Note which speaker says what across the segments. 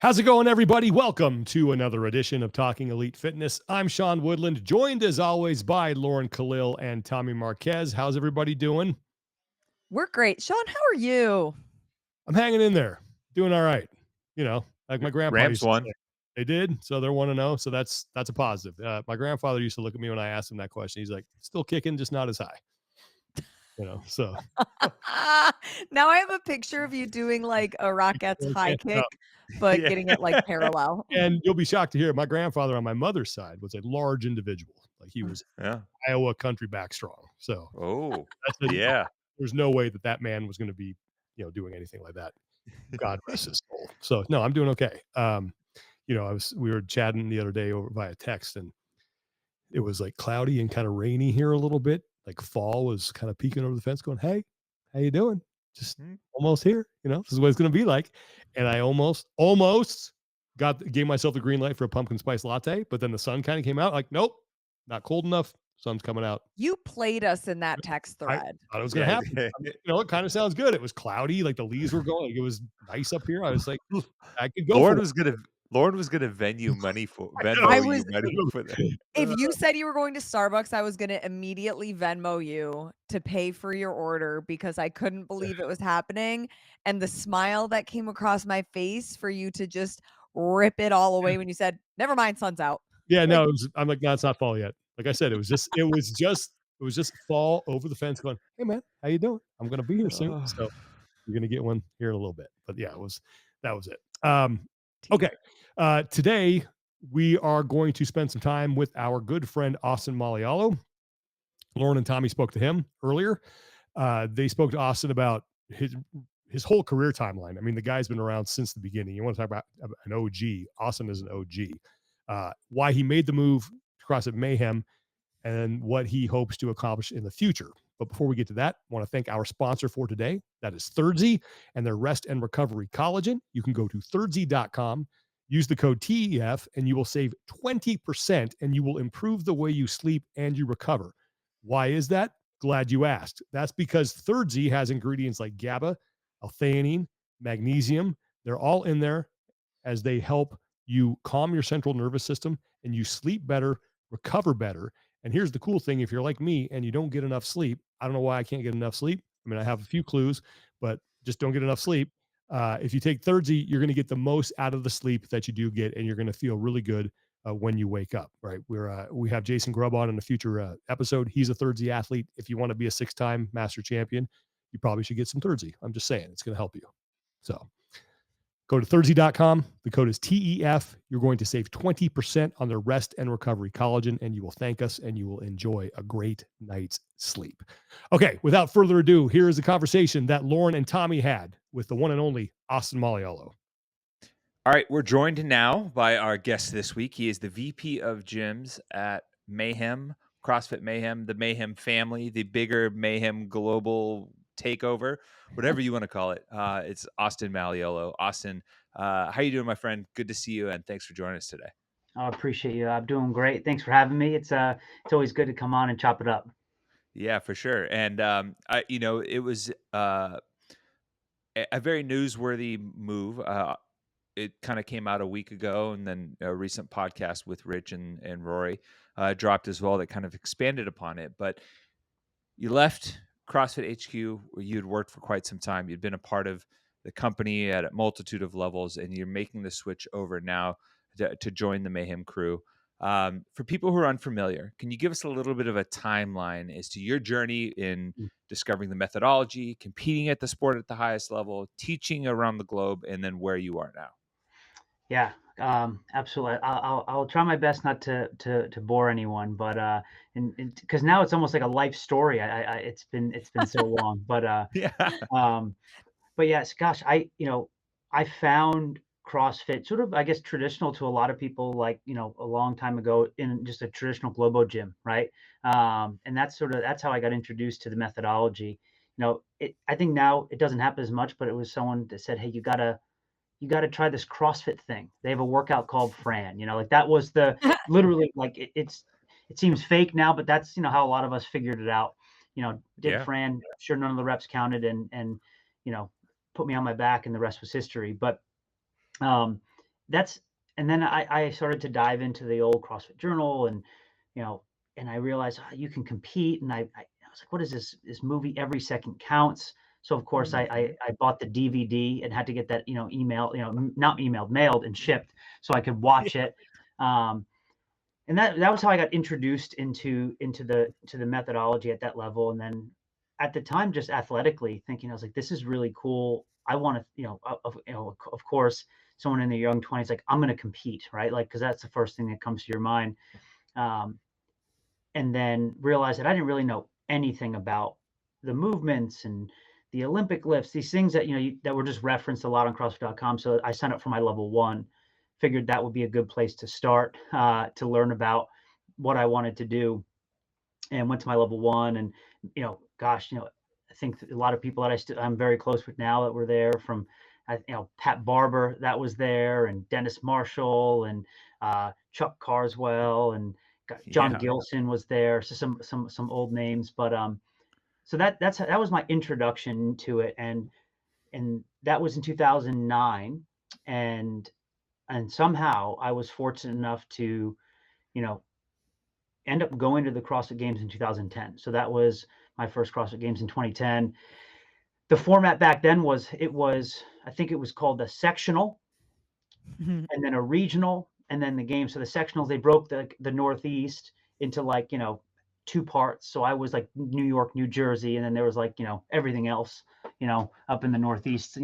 Speaker 1: How's it going, everybody? Welcome to another edition of Talking Elite Fitness. I'm Sean Woodland, joined as always by Lauren Kalil and Tommy Marquez. How's everybody doing?
Speaker 2: We're great. Sean, how are you?
Speaker 1: I'm hanging in there, doing all right. You know, like my grandpa
Speaker 3: Rams
Speaker 1: used to
Speaker 3: won.
Speaker 1: say. They did, so they're 1-0. So that's a positive. My grandfather used to look at me when I asked him that question. He's like, "Still kicking, just not as high." So
Speaker 2: Now I have a picture of you doing like a Rockettes high kick, but
Speaker 3: Yeah.
Speaker 2: getting it like parallel.
Speaker 1: and you'll be shocked to hear my grandfather on my mother's side was a large individual. Like he was
Speaker 3: Yeah.
Speaker 1: Iowa country back strong. So
Speaker 3: Oh,
Speaker 1: that's
Speaker 3: yeah.
Speaker 1: there's no way that man was going to be, doing anything like that. God rest his soul. So no, I'm doing okay. We were chatting the other day over via text, and it was like cloudy and kind of rainy here a little bit. Like fall was kind of peeking over the fence, going, "Hey, how you doing? Just almost here. This is what it's going to be like." And I almost gave myself the green light for a pumpkin spice latte, but then the sun kind of came out. Like, nope, not cold enough. Sun's coming out.
Speaker 2: You played us in that text
Speaker 1: I
Speaker 2: thread.
Speaker 1: thought it was going to happen. It kind of sounds good. It was cloudy, like the leaves were going. Like, it was nice up here. I was like, I could go for it.
Speaker 3: Lauren was gonna Venmo you money
Speaker 2: I
Speaker 3: you
Speaker 2: was
Speaker 3: money for that.
Speaker 2: If you said you were going to Starbucks, I was going to immediately Venmo you to pay for your order because I couldn't believe it was happening. And the smile that came across my face for you to just rip it all away when you said, "Never mind, sun's out."
Speaker 1: Yeah,
Speaker 2: Like,
Speaker 1: no, I'm like, no, it's not fall yet. Like I said, it was just fall over the fence going, "Hey man, how you doing? I'm gonna be here soon."
Speaker 3: Oh.
Speaker 1: So you're gonna get one here in a little bit. But yeah, that was it.
Speaker 2: tea.
Speaker 1: Okay. Today we are going to spend some time with our good friend Austin Malleolo. Lauren and Tommy spoke to him earlier. They spoke to Austin about his whole career timeline. I mean, the guy's been around since the beginning. You want to talk about an OG? Austin is an OG. Why he made the move to CrossFit Mayhem and what he hopes to accomplish in the future. But before we get to that, I want to thank our sponsor for today. That is Thirdzy and their Rest and Recovery Collagen. You can go to thirdzy.com, use the code TEF, and you will save 20% and you will improve the way you sleep and you recover. Why is that? Glad you asked. That's because Thirdzy has ingredients like GABA, L-theanine, magnesium. They're all in there as they help you calm your central nervous system and you sleep better, recover better. And here's the cool thing: if you're like me and you don't get enough sleep, I don't know why I can't get enough sleep. I mean, I have a few clues, but just don't get enough sleep. If you take Thirdzy, you're going to get the most out of the sleep that you do get, and you're going to feel really good when you wake up. Right? We have Jason Grubb on in a future episode. He's a Thirdzy athlete. If you want to be a 6-time master champion, you probably should get some Thirdzy. I'm just saying, it's going to help you. So go to thirdzy.com. The code is TEF. You're going to save 20% on their Rest and Recovery Collagen, and you will thank us and you will enjoy a great night's sleep. Okay, without further ado, here is the conversation that Lauren and Tommy had with the one and only Austin Malleolo.
Speaker 3: All right, we're joined now by our guest this week. He is the VP of Gyms at Mayhem, CrossFit Mayhem, the Mayhem family, the bigger Mayhem global takeover, whatever you want to call it. It's Austin Malleolo. Austin, how you doing, my friend? Good to see you, and thanks for joining us today.
Speaker 4: I appreciate you. I'm doing great. Thanks for having me. It's always good to come on and chop it up.
Speaker 3: Yeah, for sure. And it was a very newsworthy move. It kind of came out a week ago, and then a recent podcast with Rich and Rory dropped as well that kind of expanded upon it. But you left CrossFit HQ, where you had worked for quite some time. You'd been a part of the company at a multitude of levels, and you're making the switch over now to join the Mayhem crew. For people who are unfamiliar, can you give us a little bit of a timeline as to your journey in discovering the methodology, competing at the sport at the highest level, teaching around the globe, and then where you are now?
Speaker 4: Yeah, absolutely. I'll try my best not to bore anyone, but and because now it's almost like a life story. It's been so long,
Speaker 3: Yeah.
Speaker 4: but yes, gosh, I found CrossFit sort of, I guess, traditional to a lot of people, like, a long time ago in just a traditional Globo gym, right? And that's how I got introduced to the methodology. I think now it doesn't happen as much, but it was someone that said, "Hey, you gotta try this CrossFit thing. They have a workout called Fran." Like that was the literally like it seems fake now, but that's how a lot of us figured it out. Did
Speaker 3: Yeah.
Speaker 4: Fran, sure none of the reps counted and put me on my back and the rest was history. But um and then I started to dive into the old CrossFit Journal, and and I realized you can compete, and I was like, what is this movie Every Second Counts? So of course I bought the DVD and had to get that email, not emailed, mailed and shipped so I could watch it. And that was how I got introduced into the methodology at that level. And then at the time, just athletically thinking, I was like, this is really cool. I want to, of course, someone in their young 20s, like, I'm going to compete, right? Like, because that's the first thing that comes to your mind. And then realize that I didn't really know anything about the movements and the Olympic lifts, these things that, that were just referenced a lot on CrossFit.com. So I signed up for my level 1. Figured that would be a good place to start to learn about what I wanted to do, and went to my level 1. And gosh, I think a lot of people that I'm very close with now that were there, from Pat Barber that was there, and Dennis Marshall, and Chuck Carswell, and John Gilson was there. So some old names, but so that was my introduction to it, and that was in 2009, and somehow I was fortunate enough to, end up going to the CrossFit Games in 2010. So that was my first CrossFit Games in 2010. The format back then I think it was called the sectional, and then a regional, and then the game. So the sectionals, they broke the Northeast into 2 parts. So I was like New York, New Jersey, and then there was everything else, up in the Northeast,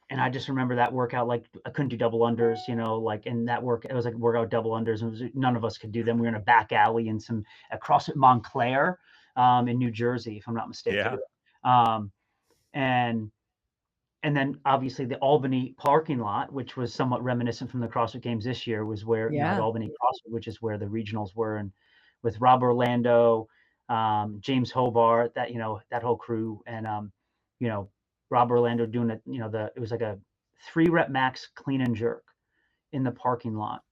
Speaker 4: and I just remember that workout, like I couldn't do double unders, in that it was like workout double unders. None of us could do them. We were in a back alley in at CrossFit Montclair in New Jersey, if I'm not mistaken.
Speaker 3: Yeah.
Speaker 4: And then obviously the Albany parking lot, which was somewhat reminiscent from the CrossFit Games this year, was where the Albany CrossFit, which is where the regionals were, and with Rob Orlando, James Hobart, that whole crew, and Rob Orlando doing it, it was like a 3-rep max clean and jerk in the parking lot.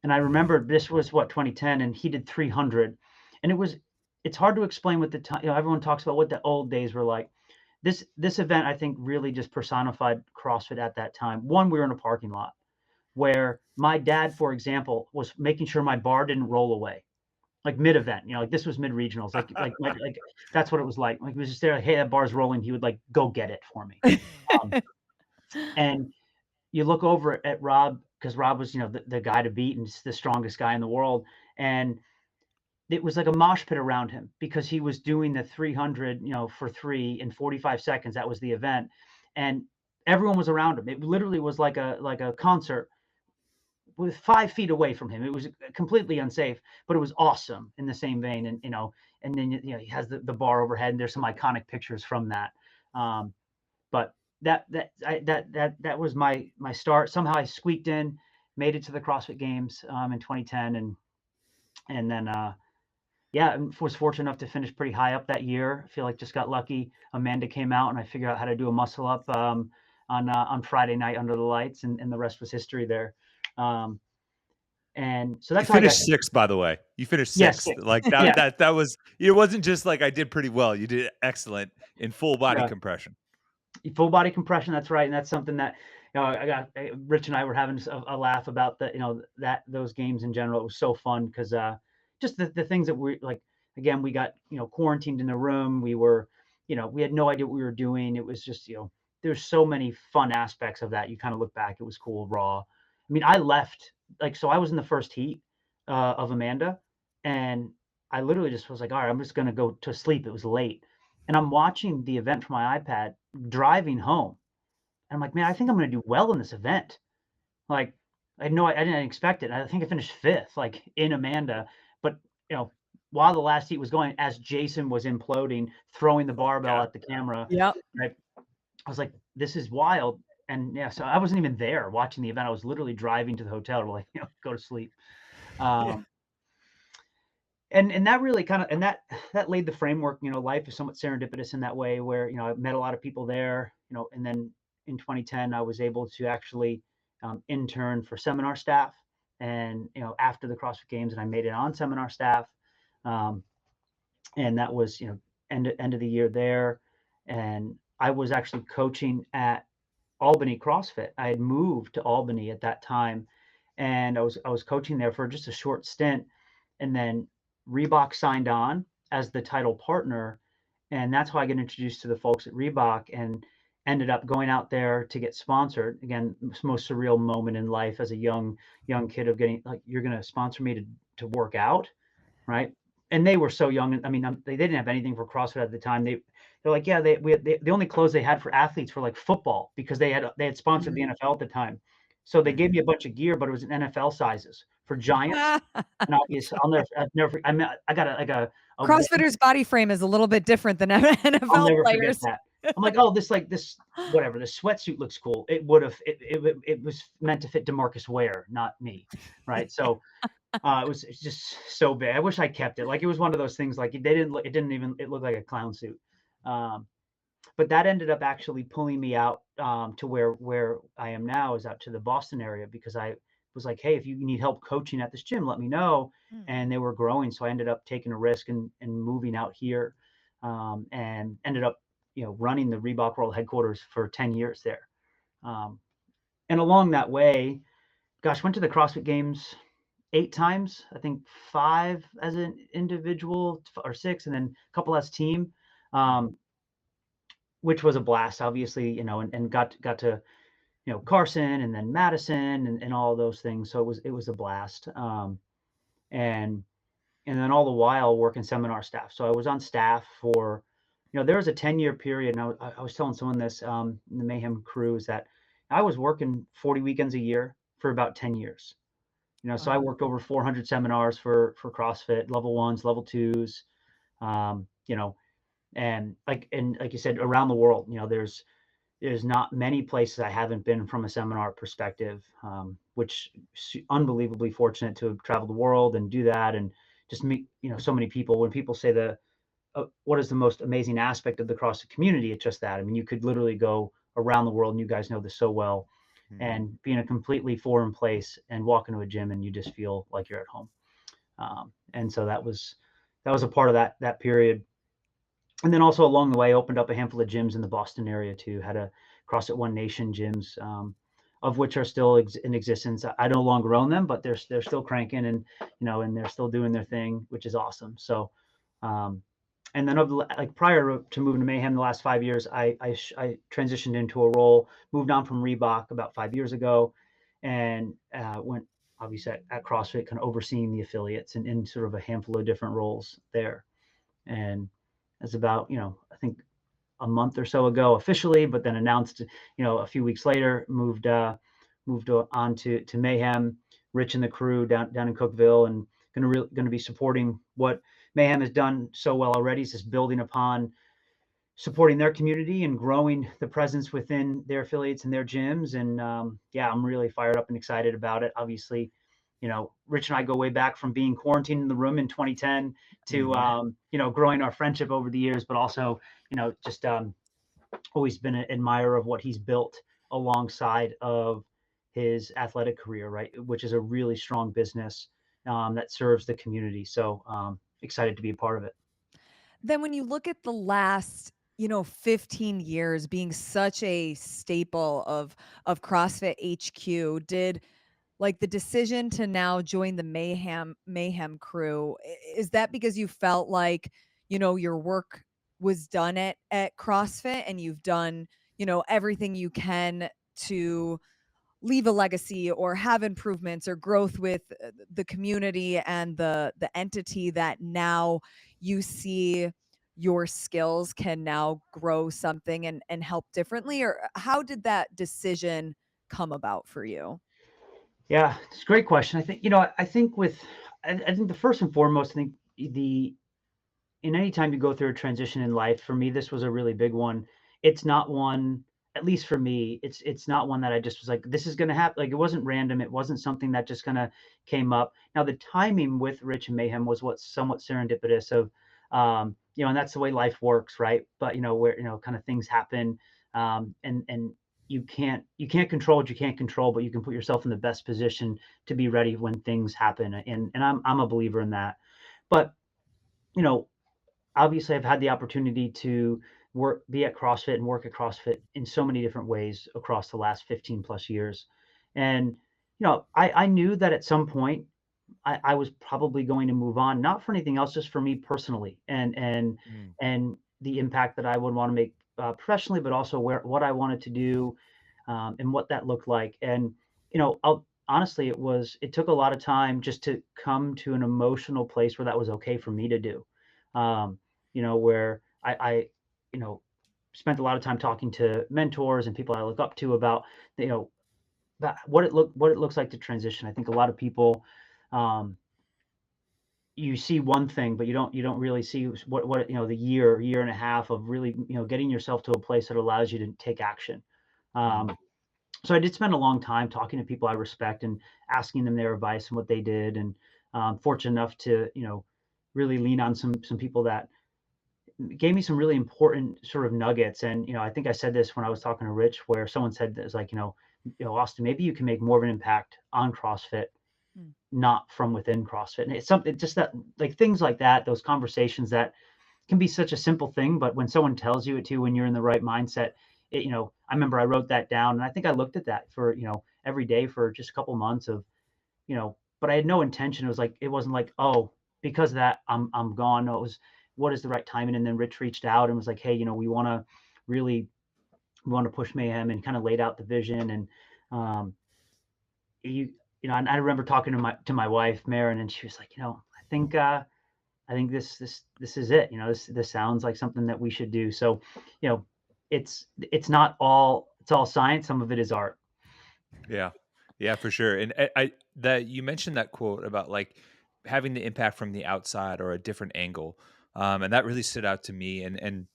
Speaker 4: And I remember this was 2010, and he did 300. And it's hard to explain what the time, everyone talks about what the old days were like. This event, I think, really just personified CrossFit at that time. One, we were in a parking lot where my dad, for example, was making sure my bar didn't roll away. Like mid-event, like this was mid-regionals, like that's what it was like. Like he was just there, like, hey, that bar's rolling. He would go get it for me. And you look over at Rob, because Rob was, the guy to beat and the strongest guy in the world. And it was like a mosh pit around him because he was doing the 300, for 3 in 45 seconds. That was the event. And everyone was around him. It literally was like a concert with 5 feet away from him. It was completely unsafe, but it was awesome in the same vein. And, and then, he has the bar overhead, and there's some iconic pictures from that. But that was my start. Somehow I squeaked in, made it to the CrossFit Games in 2010. And then, I was fortunate enough to finish pretty high up that year. I feel like just got lucky. Amanda came out, and I figured out how to do a muscle up on Friday night under the lights, and the rest was history there. And so that's
Speaker 3: you finished 6th, by the way. You finished 6th.
Speaker 4: Yes,
Speaker 3: like that. That was. It wasn't just like I did pretty well. You did excellent in full body compression.
Speaker 4: Full body compression. That's right, and that's something that Rich and I were having a laugh about those games in general. It was so fun because just the things that we like. Again, we got quarantined in the room. We were we had no idea what we were doing. It was just there's so many fun aspects of that. You kind of look back. It was cool, raw. I mean, I left so I was in the first heat of Amanda, and I literally just was like, all right, I'm just gonna go to sleep. It was late, and I'm watching the event from my iPad driving home. And I'm like, man, I think I'm gonna do well in this event. Like, I didn't expect it. I think I finished 5th, like in Amanda. But while the last heat was going, as Jason was imploding, throwing the barbell at the camera, right? I was like, this is wild. And so I wasn't even there watching the event. I was literally driving to the hotel to go to sleep. And that really kind of, that laid the framework. Life is somewhat serendipitous in that way, where I met a lot of people there. And then in 2010, I was able to actually intern for seminar staff, and after the CrossFit Games, and I made it on seminar staff, and that was end of the year there, and I was actually coaching at Albany CrossFit. I had moved to Albany at that time, and I was coaching there for just a short stint, and then Reebok signed on as the title partner, and that's how I got introduced to the folks at Reebok and ended up going out there to get sponsored. Again, most surreal moment in life as a young kid of getting like, you're going to sponsor me to work out, right? And they were so young. I mean, they didn't have anything for CrossFit at the time. They're like, yeah, the only clothes they had for athletes were like football because they had sponsored the NFL at the time. So they gave me a bunch of gear, but it was in NFL sizes for giants. And obviously, I've never. I mean, I got a
Speaker 2: CrossFitters' body frame is a little bit different than
Speaker 4: I'll
Speaker 2: NFL
Speaker 4: never forget
Speaker 2: players.
Speaker 4: that. I'm like, oh, this whatever. The sweatsuit looks cool. It was meant to fit DeMarcus Ware, not me, right? So it's just so bad. I wish I kept it. Like it was one of those things. Like it looked like a clown suit. But that ended up actually pulling me out to where I am now, is out to the Boston area, because I was like, hey, if you need help coaching at this gym, let me know. And they were growing, so I ended up taking a risk and moving out here, and ended up running the Reebok World Headquarters for 10 years there. And along that way, gosh, went to the CrossFit Games 8 times, I think 5 as an individual or 6, and then a couple as team. Which was a blast, obviously, and got to, Carson and then Madison and all those things. So it was a blast. And then all the while working seminar staff. So I was on staff for, there was a 10-year period. And I was telling someone this, in the Mayhem crew, is that I was working 40 weekends a year for about 10 years. So I worked over 400 seminars for CrossFit, level 1s, level 2s, and like you said, around the world, there's not many places I haven't been from a seminar perspective, which unbelievably fortunate to have traveled the world and do that and just meet, so many people. When people say what is the most amazing aspect of the CrossFit community, it's just that. I mean, you could literally go around the world, and you guys know this so well, and be in a completely foreign place and walk into a gym and you just feel like you're at home. And so that was a part of that period. And then also along the way, opened up a handful of gyms in the Boston area too. Had a CrossFit One Nation gyms, of which are still in existence. I no longer own them, but they're still cranking, and and they're still doing their thing, which is awesome. So, and then prior to moving to Mayhem, the last 5 years, I transitioned into a role, moved on from Reebok about 5 years ago, and went obviously at CrossFit, kind of overseeing the affiliates and in sort of a handful of different roles there. And it's about, I think a month or so ago officially, but then announced, a few weeks later, moved on to Mayhem, Rich and the crew down in Cookeville, and going to be supporting what Mayhem has done so well already, is just building upon supporting their community and growing the presence within their affiliates and their gyms. And I'm really fired up and excited about it. Obviously, Rich and I go way back from being quarantined in the room in 2010 to, growing our friendship over the years, but also, just always been an admirer of what he's built alongside of his athletic career, right? Which is a really strong business that serves the community. So excited to be a part of it.
Speaker 2: Then when you look at the last 15 years being such a staple of CrossFit HQ, did like the decision to now join the Mayhem crew, is that because you felt like, your work was done at CrossFit and you've done, everything you can to leave a legacy or have improvements or growth with the community and the entity, that now you see your skills can now grow something and help differently? Or how did that decision come about for you?
Speaker 4: Yeah, it's a great question. I think, I think the first and foremost, I think in any time you go through a transition in life, for me, this was a really big one. It's not one, at least for me, it's not one that I just was like, this is going to happen. Like, it wasn't random. It wasn't something that just kind of came up. Now, the timing with Rich and Mayhem was what's somewhat serendipitous of, and that's the way life works, right? But, where, kind of things happen, and you can't control what you can't control, but you can put yourself in the best position to be ready when things happen. And I'm a believer in that. But, obviously I've had the opportunity to be at CrossFit and work at CrossFit in so many different ways across the last 15 plus years. And, I knew that at some point I was probably going to move on, not for anything else, just for me personally,
Speaker 3: Mm.
Speaker 4: and the impact that I would want to make professionally, but also what I wanted to do, and what that looked like. And honestly, it took a lot of time just to come to an emotional place where that was okay for me to do. Where I spent a lot of time talking to mentors and people I look up to about you know what it looks like to transition. I think a lot of people, um, you see one thing, but you don't really see what the year and a half of really getting yourself to a place that allows you to take action.
Speaker 3: Mm.
Speaker 4: So I did spend a long time talking to people I respect and asking them their advice and what they did, and fortunate enough to really lean on some people that gave me some really important sort of nuggets. And I think I said this when I was talking to Rich, where someone said this, like, Austin, maybe you can make more of an impact on CrossFit,
Speaker 2: Mm.
Speaker 4: not from within CrossFit. And it's something just that, like, things like that, those conversations that can be such a simple thing, but when someone tells you it to, when you're in the right mindset, I remember I wrote that down, and I think I looked at that for, every day for just a couple months of, but I had no intention. It wasn't like, oh, because of that, I'm gone. No, it was, what is the right timing? And then Rich reached out and was like, hey, really, we want to push Mayhem, and kind of laid out the vision. And, um, and I remember talking to my wife, Marin, and she was like, I think this is it. This sounds like something that we should do. So, it's not all, it's all science. Some of it is art.
Speaker 3: Yeah. Yeah, for sure. And I that you mentioned that quote about like having the impact from the outside or a different angle. And that really stood out to me. And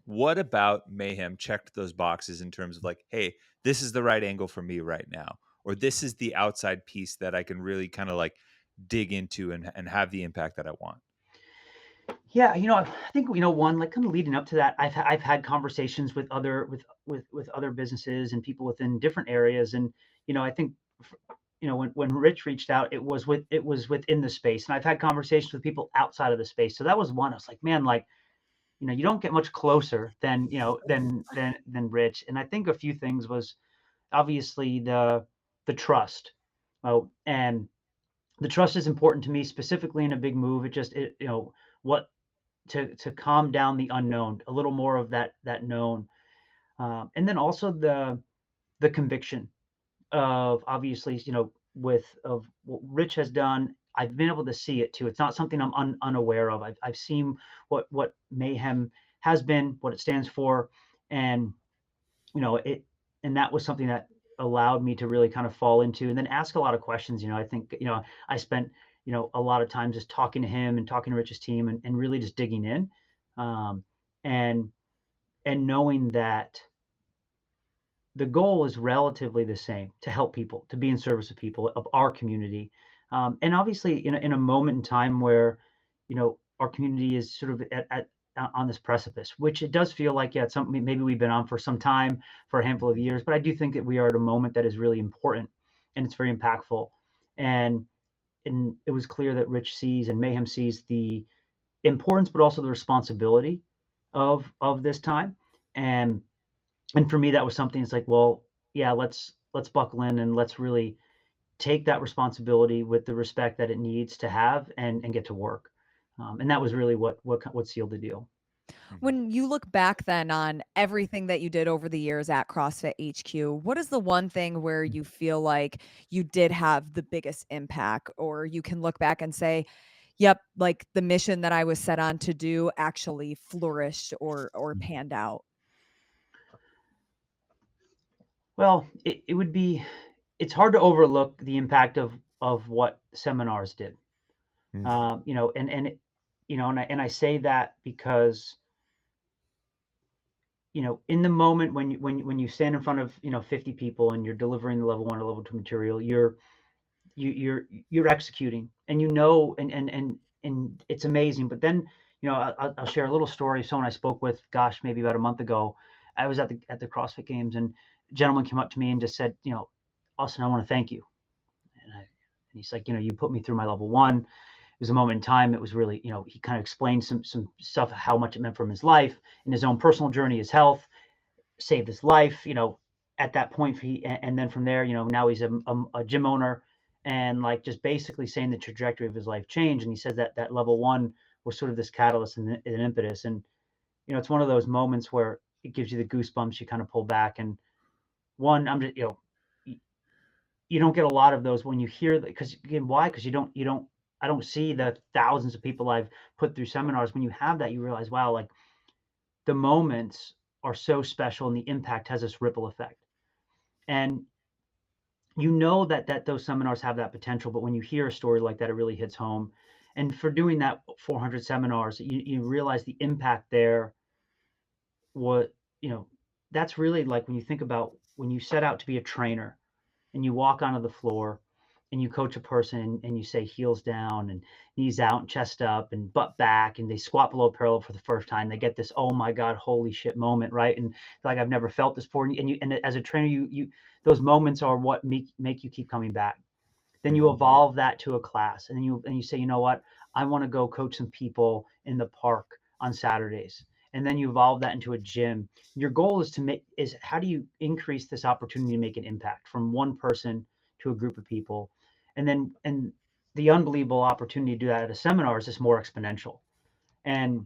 Speaker 3: what about Mayhem checked those boxes in terms of like, hey, this is the right angle for me right now, or this is the outside piece that I can really kind of like dig into and have the impact that I want.
Speaker 4: Yeah, I think one, like, kind of leading up to that, I've had conversations with other businesses and people within different areas, and I think when Rich reached out, it was within the space, and I've had conversations with people outside of the space. So that was one. I was like, man, like, you don't get much closer than than Rich. And I think a few things was obviously the trust. Oh, and the trust is important to me, specifically in a big move. What to calm down the unknown, a little more of that known, and then also the conviction of, obviously, with of what Rich has done. I've been able to see it too. It's not something I'm unaware of. I've seen what Mayhem has been, what it stands for, and it, and that was something that allowed me to really kind of fall into, and then ask a lot of questions. I think I spent a lot of time just talking to him and talking to Rich's team, and really just digging in, um, and knowing that the goal is relatively the same: to help people, to be in service of people, of our community, and obviously in a moment in time where our community is sort of on this precipice, which it does feel like. Yeah, it's something maybe we've been on for some time, for a handful of years, but I do think that we are at a moment that is really important, and it's very impactful. and and it was clear that Rich sees, and Mayhem sees, the importance, but also the responsibility of this time. And and for me, that was something. It's like, well, yeah, let's buckle in, and let's really take that responsibility with the respect that it needs to have, and get to work. And that was really what sealed the deal.
Speaker 3: Mhm.
Speaker 2: When you look back then on everything that you did over the years at CrossFit HQ, what is the one thing where you feel like you did have the biggest impact, or you can look back and say, yep, like the mission that I was set on to do actually flourished or panned out?
Speaker 4: Well, it would be, it's hard to overlook the impact of what seminars did.
Speaker 3: Mm.
Speaker 4: And I say that because in the moment when you stand in front of 50 people, and you're delivering the level 1 or level 2 material, you're executing, and and it's amazing. But then I'll share a little story. Someone I spoke with, gosh, maybe about a month ago, I was at the CrossFit Games, and a gentleman came up to me and just said, Austin, I want to thank you. And he's like, you put me through my level 1. was a moment in time. It was really, he kind of explained some stuff, how much it meant from his life and his own personal journey, his health, saved his life, at that point. And then from there, now he's a gym owner, and like just basically saying the trajectory of his life changed. And he says that level one was sort of this catalyst and an impetus. And, it's one of those moments where it gives you the goosebumps. You kind of pull back. And one, I'm just, you don't get a lot of those when you hear that, because again, why? Because I don't see the thousands of people I've put through seminars. When you have that, you realize, wow, like the moments are so special and the impact has this ripple effect. And that those seminars have that potential, but when you hear a story like that, it really hits home. And for doing that 400 seminars, you realize the impact there. What, that's really like when you think about when you set out to be a trainer and you walk onto the floor and you coach a person and you say heels down and knees out and chest up and butt back, and they squat below parallel for the first time. They get this, oh my God, holy shit moment, right? And like, I've never felt this before. And as a trainer, you those moments are what make you keep coming back. Then you evolve that to a class, and you say, you know what, I want to go coach some people in the park on Saturdays. And then you evolve that into a gym. Your goal is how do you increase this opportunity to make an impact from one person to a group of people? And the unbelievable opportunity to do that at a seminar is just more exponential. And,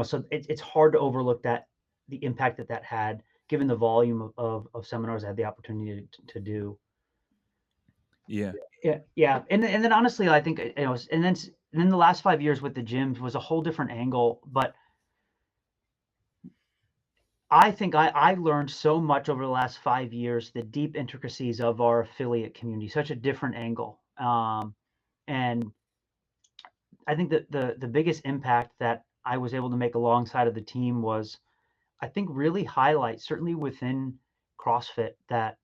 Speaker 4: so it's hard to overlook the impact that had, given the volume of seminars I had the opportunity to do.
Speaker 3: Yeah.
Speaker 4: Yeah. And then honestly, I think, and then the last 5 years with the gyms was a whole different angle. But I think I learned so much over the last 5 years, the deep intricacies of our affiliate community, such a different angle. And I think that the biggest impact that I was able to make alongside of the team was, I think, really highlight, certainly within CrossFit, that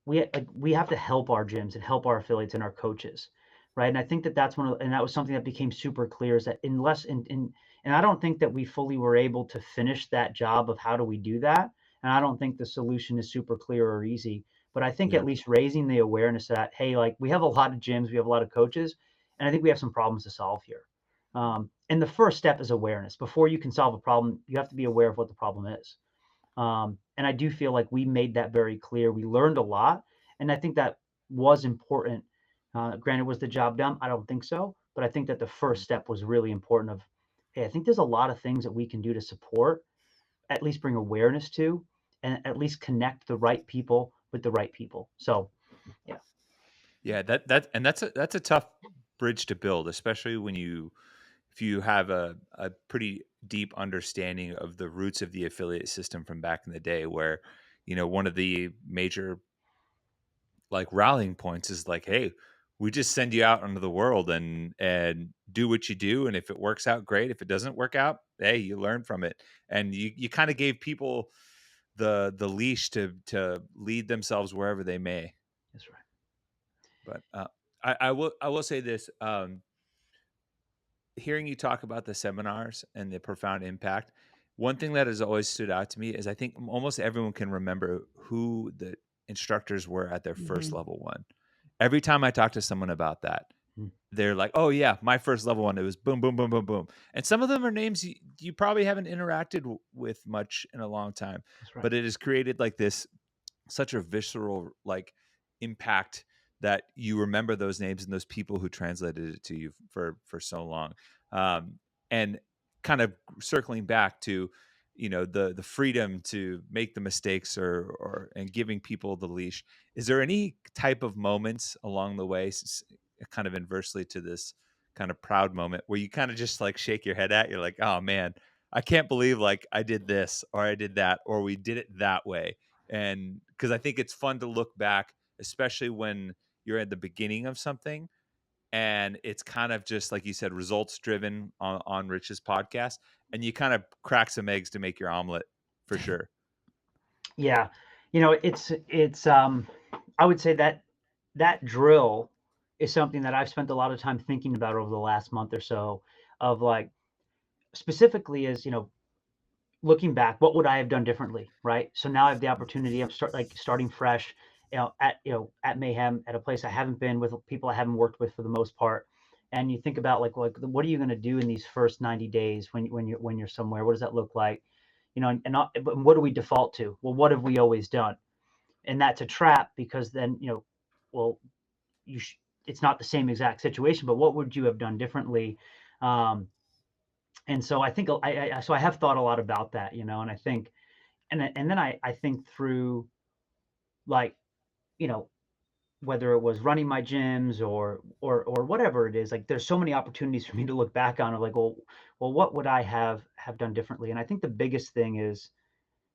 Speaker 4: we have to help our gyms and help our affiliates and our coaches, right? And I think that was something that became super clear, is that and I don't think that we fully were able to finish that job of how do we do that. And I don't think the solution is super clear or easy, but I think
Speaker 3: Yeah.
Speaker 4: at least raising the awareness that, hey, like, we have a lot of gyms, we have a lot of coaches, and I think we have some problems to solve here. And the first step is awareness. Before you can solve a problem, you have to be aware of what the problem is. And I do feel like we made that very clear. We learned a lot, and I think that was important. Granted, was the job done? I don't think so, but I think that the first step was really important. Of, hey, I think there's a lot of things that we can do to support, at least bring awareness to, and at least connect the right people with the right people. So, yeah.
Speaker 3: Yeah, that's a tough bridge to build, especially if you have a pretty deep understanding of the roots of the affiliate system from back in the day, where, one of the major like rallying points is like, hey, we just send you out into the world and do what you do, and if it works out, great. If it doesn't work out, hey, you learn from it. And you kind of gave people the leash to lead themselves wherever they may.
Speaker 4: That's right.
Speaker 3: But I will say this: hearing you talk about the seminars and the profound impact, one thing that has always stood out to me is I think almost everyone can remember who the instructors were at their first level one. Every time I talk to someone about that, they're like, "Oh yeah, my first level one, it was boom, boom, boom, boom, boom." And some of them are names you probably haven't interacted with much in a long time,
Speaker 4: That's right.
Speaker 3: but it has created like such a visceral like impact that you remember those names and those people who translated it to you for so long. And kind of circling back to, the freedom to make the mistakes or and giving people the leash. Is there any type of moments along the way, kind of inversely to this kind of proud moment, where you kind of just like shake your head at, you're like, oh man, I can't believe like I did this or I did that or we did it that way? And because I think it's fun to look back, especially when you're at the beginning of something and it's kind of just like you said, results driven on Rich's podcast, and you kind of crack some eggs to make your omelet, for sure.
Speaker 4: Yeah. It's I would say that drill is something that I've spent a lot of time thinking about over the last month or so, of like, specifically is, looking back, what would I have done differently? Right. So now I have the opportunity of starting fresh at Mayhem, at a place I haven't been, with people I haven't worked with for the most part. And you think about like what are you going to do in these first 90 days when you're somewhere? What does that look like? But what do we default to? Well, what have we always done? And that's a trap, because then, well, it's not the same exact situation, but what would you have done differently? And so I think I have thought a lot about that, and I think, and then I think through, like, whether it was running my gyms or whatever it is, like there's so many opportunities for me to look back on, of like, well, what would I have done differently? And I think the biggest thing is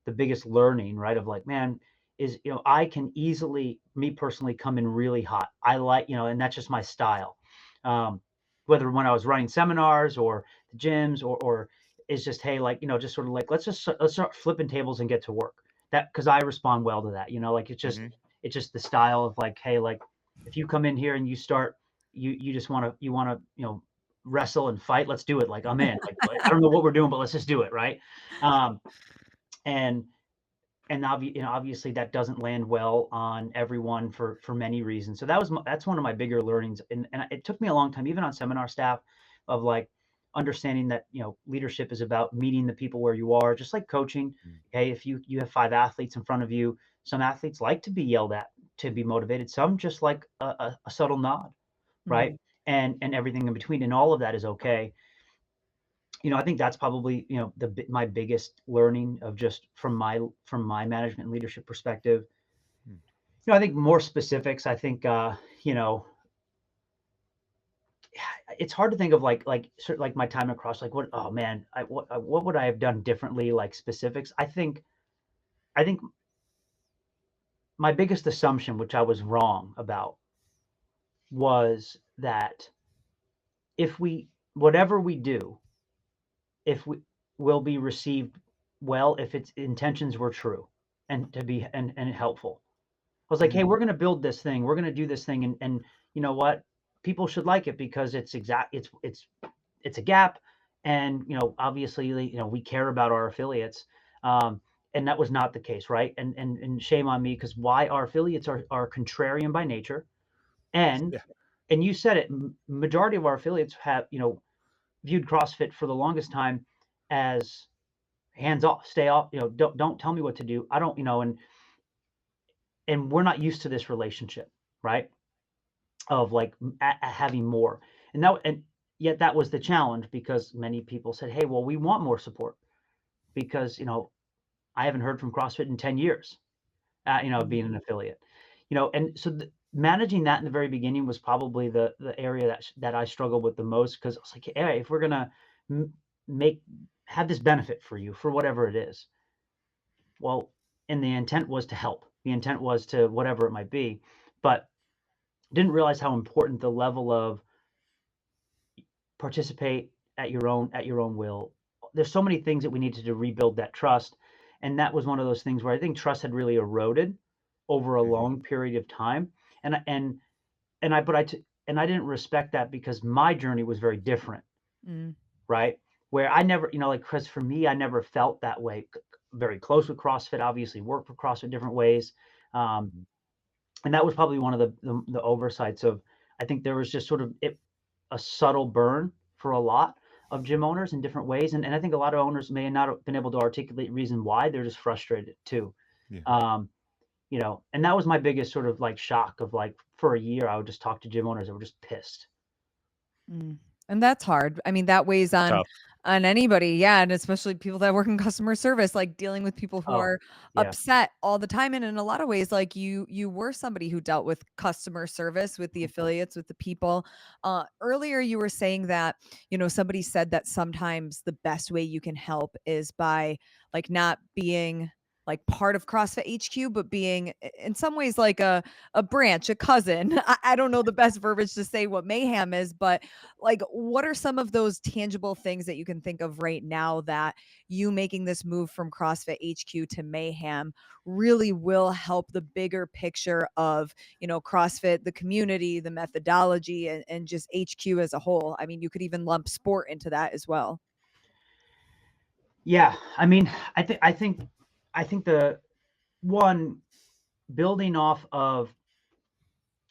Speaker 4: the biggest learning, right? Of like, man, is, I can easily, me personally, come in really hot. I like, and that's just my style. Whether when I was running seminars or the gyms, or it's just, hey, like, just sort of like, let's start flipping tables and get to work. That, because I respond well to that, like it's just the style of like, hey, like if you come in here and you start, you just want to, wrestle and fight, let's do it. Like, I'm in. Like, I don't know what we're doing, but let's just do it, right? And obviously that doesn't land well on everyone for many reasons. So that's one of my bigger learnings, and it took me a long time, even on seminar staff, of like understanding that leadership is about meeting the people where you are, just like coaching. Hey, if you have 5 athletes in front of you, some athletes like to be yelled at to be motivated, some just like a subtle nod, right? And everything in between, and all of that is okay. I think that's probably, my biggest learning, of just from my management and leadership perspective. I think more specifics, I think, it's hard to think of like sort of like my time across, like, oh man, what would I have done differently, like specifics. I think my biggest assumption, which I was wrong about, was that whatever we do, if we will be received well, if its intentions were true and to be and helpful. I was like, hey, we're going to build this thing, we're going to do this thing, and you know what, people should like it because it's a gap, and obviously, we care about our affiliates, and that was not the case, right? And shame on me, because why? Our affiliates are contrarian by nature, and you said it, majority of our affiliates have viewed CrossFit for the longest time as hands off, stay off, don't tell me what to do. I don't, and we're not used to this relationship, right? Of like having more, and yet that was the challenge, because many people said, hey, well, we want more support, because I haven't heard from CrossFit in 10 years, being an affiliate, and so managing that in the very beginning was probably the area that I struggled with the most, because I was like, hey, if we're gonna have this benefit for you, for whatever it is, well, and the intent was to help, the intent was to whatever it might be, but didn't realize how important the level of participate at your own will. There's so many things that we needed to rebuild that trust, and that was one of those things where I think trust had really eroded over a long period of time, and I didn't respect that, because my journey was very different, right? Where I never, like, because for me, I never felt that way. Very close with CrossFit, obviously worked for CrossFit different ways, and that was probably one of the oversights of. I think there was just sort of a subtle burn for a lot of gym owners in different ways, and I think a lot of owners may not have been able to articulate reason why. They're just frustrated too. And that was my biggest sort of like shock of, like, for a year, I would just talk to gym owners that were just pissed.
Speaker 2: And that's hard. I mean, that weighs on anybody. Yeah. And especially people that work in customer service, like dealing with people who are upset all the time. And in a lot of ways, like you were somebody who dealt with customer service, with the affiliates, with the people. Earlier, you were saying that, somebody said that sometimes the best way you can help is by like not being like part of CrossFit HQ, but being in some ways like a branch, a cousin. I don't know the best verbiage to say what Mayhem is, but like, what are some of those tangible things that you can think of right now that you making this move from CrossFit HQ to Mayhem really will help the bigger picture of, CrossFit, the community, the methodology, and just HQ as a whole? I mean, you could even lump sport into that as well.
Speaker 4: Yeah. I mean, I think the one building off of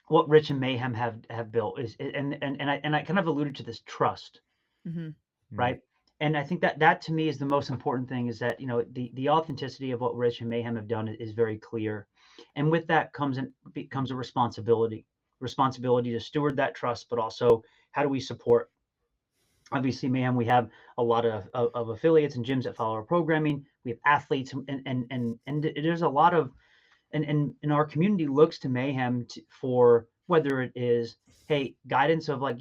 Speaker 4: what Rich and Mayhem have built is, and I kind of alluded to this trust,
Speaker 2: Mhm.
Speaker 4: right? And I think that to me is the most important thing, is that, the authenticity of what Rich and Mayhem have done is very clear. And with that becomes a responsibility to steward that trust, but also how do we support. Obviously, Mayhem, we have a lot of affiliates and gyms that follow our programming. We have athletes, and there's a lot of, and our community looks to Mayhem for whether it is, hey, guidance of, like,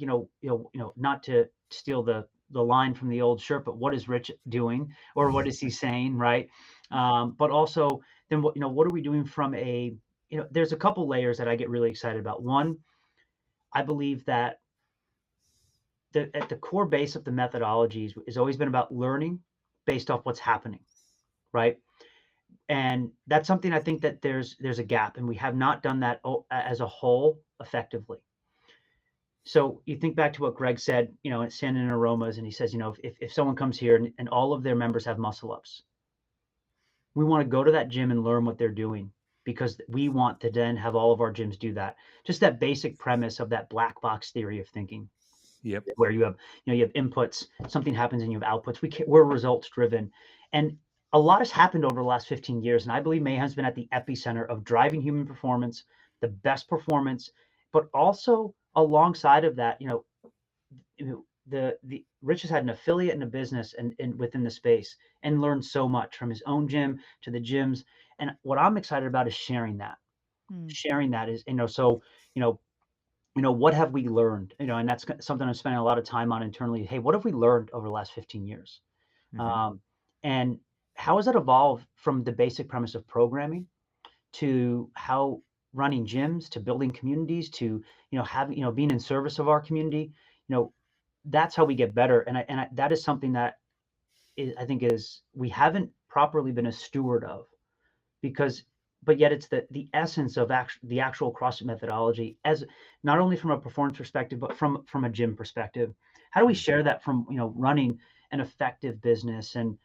Speaker 4: not to steal the line from the old shirt, but what is Rich doing, or what is he saying, right? But also, then what are we doing from a, there's a couple layers that I get really excited about. One, I believe that at the core base of the methodologies has always been about learning based off what's happening, right? And that's something I think that there's a gap, and we have not done that as a whole effectively. So you think back to what Greg said, at Sand and Aromas, and he says, if someone comes here and all of their members have muscle ups, we want to go to that gym and learn what they're doing, because we want to then have all of our gyms do that. Just that basic premise of that black box theory of thinking.
Speaker 3: Yep.
Speaker 4: Where you have inputs, something happens, and you have outputs. We're results driven, and a lot has happened over the last 15 years. And I believe Mayhem's been at the epicenter of driving human performance, the best performance, but also alongside of that, the Rich has had an affiliate and a business and within the space, and learned so much from his own gym to the gyms. And what I'm excited about is sharing that. Sharing that is, so, what have we learned? And that's something I'm spending a lot of time on internally. Hey, what have we learned over the last 15 years? And how has that evolved from the basic premise of programming to how running gyms, to building communities, to, having, being in service of our community? That's how we get better. And that is something that I think we haven't properly been a steward of, but yet it's the essence of the actual CrossFit methodology, as not only from a performance perspective, but from a gym perspective. How do we share that from, running an effective business? And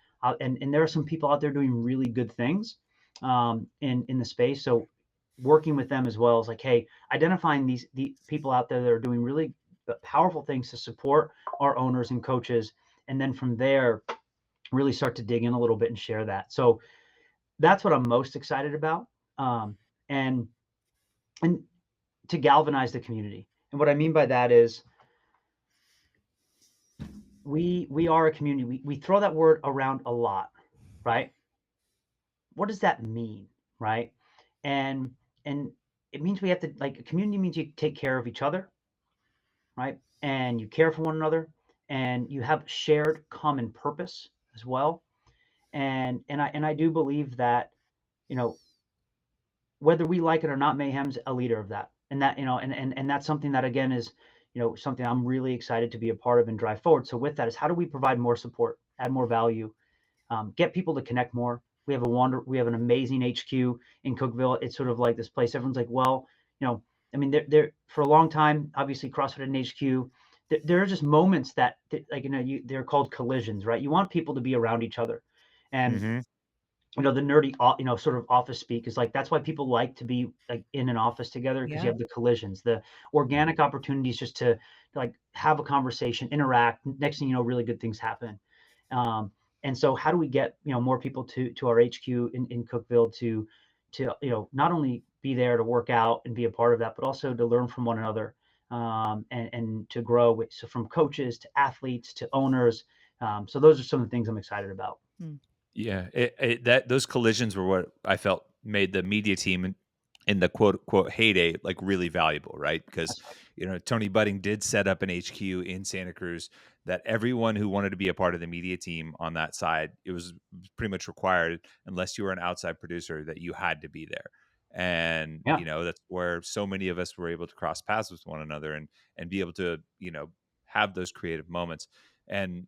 Speaker 4: there are some people out there doing really good things in the space. So working with them as well is like, hey, identifying the people out there that are doing really powerful things to support our owners and coaches. And then from there, really start to dig in a little bit and share that. So that's what I'm most excited about, and to galvanize the community. And what I mean by that is, we are a community. We throw that word around a lot, right? What does that mean, right? And it means we have to, like, a community means you take care of each other, right? And you care for one another, and you have shared common purpose as well. And I do believe that, whether we like it or not, Mayhem's a leader of that. And that, and that's something that, again, is, something I'm really excited to be a part of and drive forward. So with that is, how do we provide more support, add more value, get people to connect more? We have an amazing HQ in Cookeville. It's sort of like this place. Everyone's like, well, I mean, they're for a long time, obviously CrossFit and HQ, there are just moments that, like, they're called collisions, right? You want people to be around each other. And the nerdy, sort of office speak is like, that's why people like to be, like, in an office together, because you have the collisions, the organic opportunities just to, like, have a conversation, interact. Next thing you know, really good things happen. And so how do we get, more people to our HQ in Cookeville to, not only be there to work out and be a part of that, but also to learn from one another, and to grow so from coaches to athletes to owners. So those are some of the things I'm excited about.
Speaker 3: Yeah, those collisions were what I felt made the media team in the quote unquote heyday like really valuable, right? Because Tony Budding did set up an HQ in Santa Cruz that everyone who wanted to be a part of the media team on that side, it was pretty much required, unless you were an outside producer, that you had to be there. And that's where so many of us were able to cross paths with one another and be able to have those creative moments. And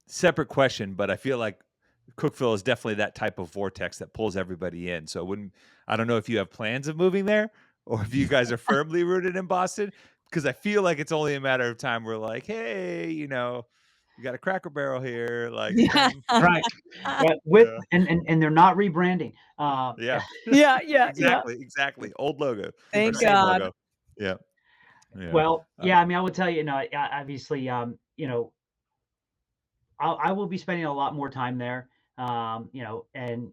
Speaker 3: separate question, but I feel like Cookeville is definitely that type of vortex that pulls everybody in. So I don't know if you have plans of moving there, or if you guys are firmly rooted in Boston, because I feel like it's only a matter of time. We're like, hey, we got a Cracker Barrel here. Like,
Speaker 2: Yeah.
Speaker 4: Right. But with
Speaker 3: yeah,
Speaker 4: and they're not rebranding.
Speaker 3: yeah,
Speaker 2: Yeah.
Speaker 3: exactly. Old logo or
Speaker 2: Thank
Speaker 3: same
Speaker 2: God.
Speaker 3: logo. Yeah, yeah.
Speaker 4: Well, yeah, I mean, I would tell you, obviously, I will be spending a lot more time there, and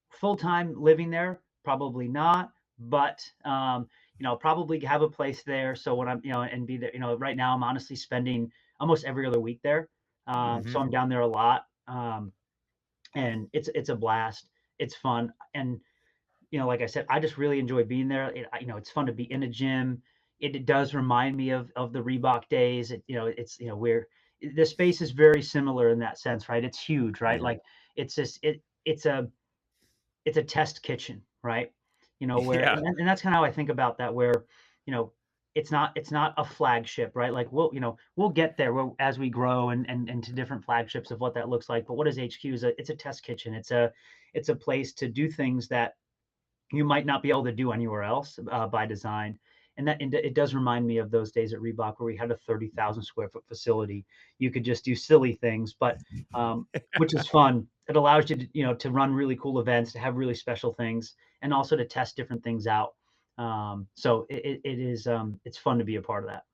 Speaker 4: full time living there, probably not, but probably have a place there. So when I'm, and be there, right now I'm honestly spending almost every other week there. So
Speaker 3: Hmm.
Speaker 4: I'm down there a lot, and it's a blast. It's fun, and like I said, I just really enjoy being there. It's fun to be in a gym. It does remind me of the Reebok days. It's where the space is very similar in that sense, right? It's huge, right?
Speaker 3: Yeah,
Speaker 4: Like it's just it's a test kitchen, right? Where
Speaker 3: yeah,
Speaker 4: and that's kind of how I think about that. Where you know it's not a flagship, right? Like we'll get there as we grow and to different flagships of what that looks like. But what is HQ? It's a test kitchen. It's a place to do things that you might not be able to do anywhere else by design. And it does remind me of those days at Reebok where we had a 30,000 square foot facility. You could just do silly things, but which is fun. It allows you to, to run really cool events, to have really special things, and also to test different things out. So it is, it's fun to be a part of that.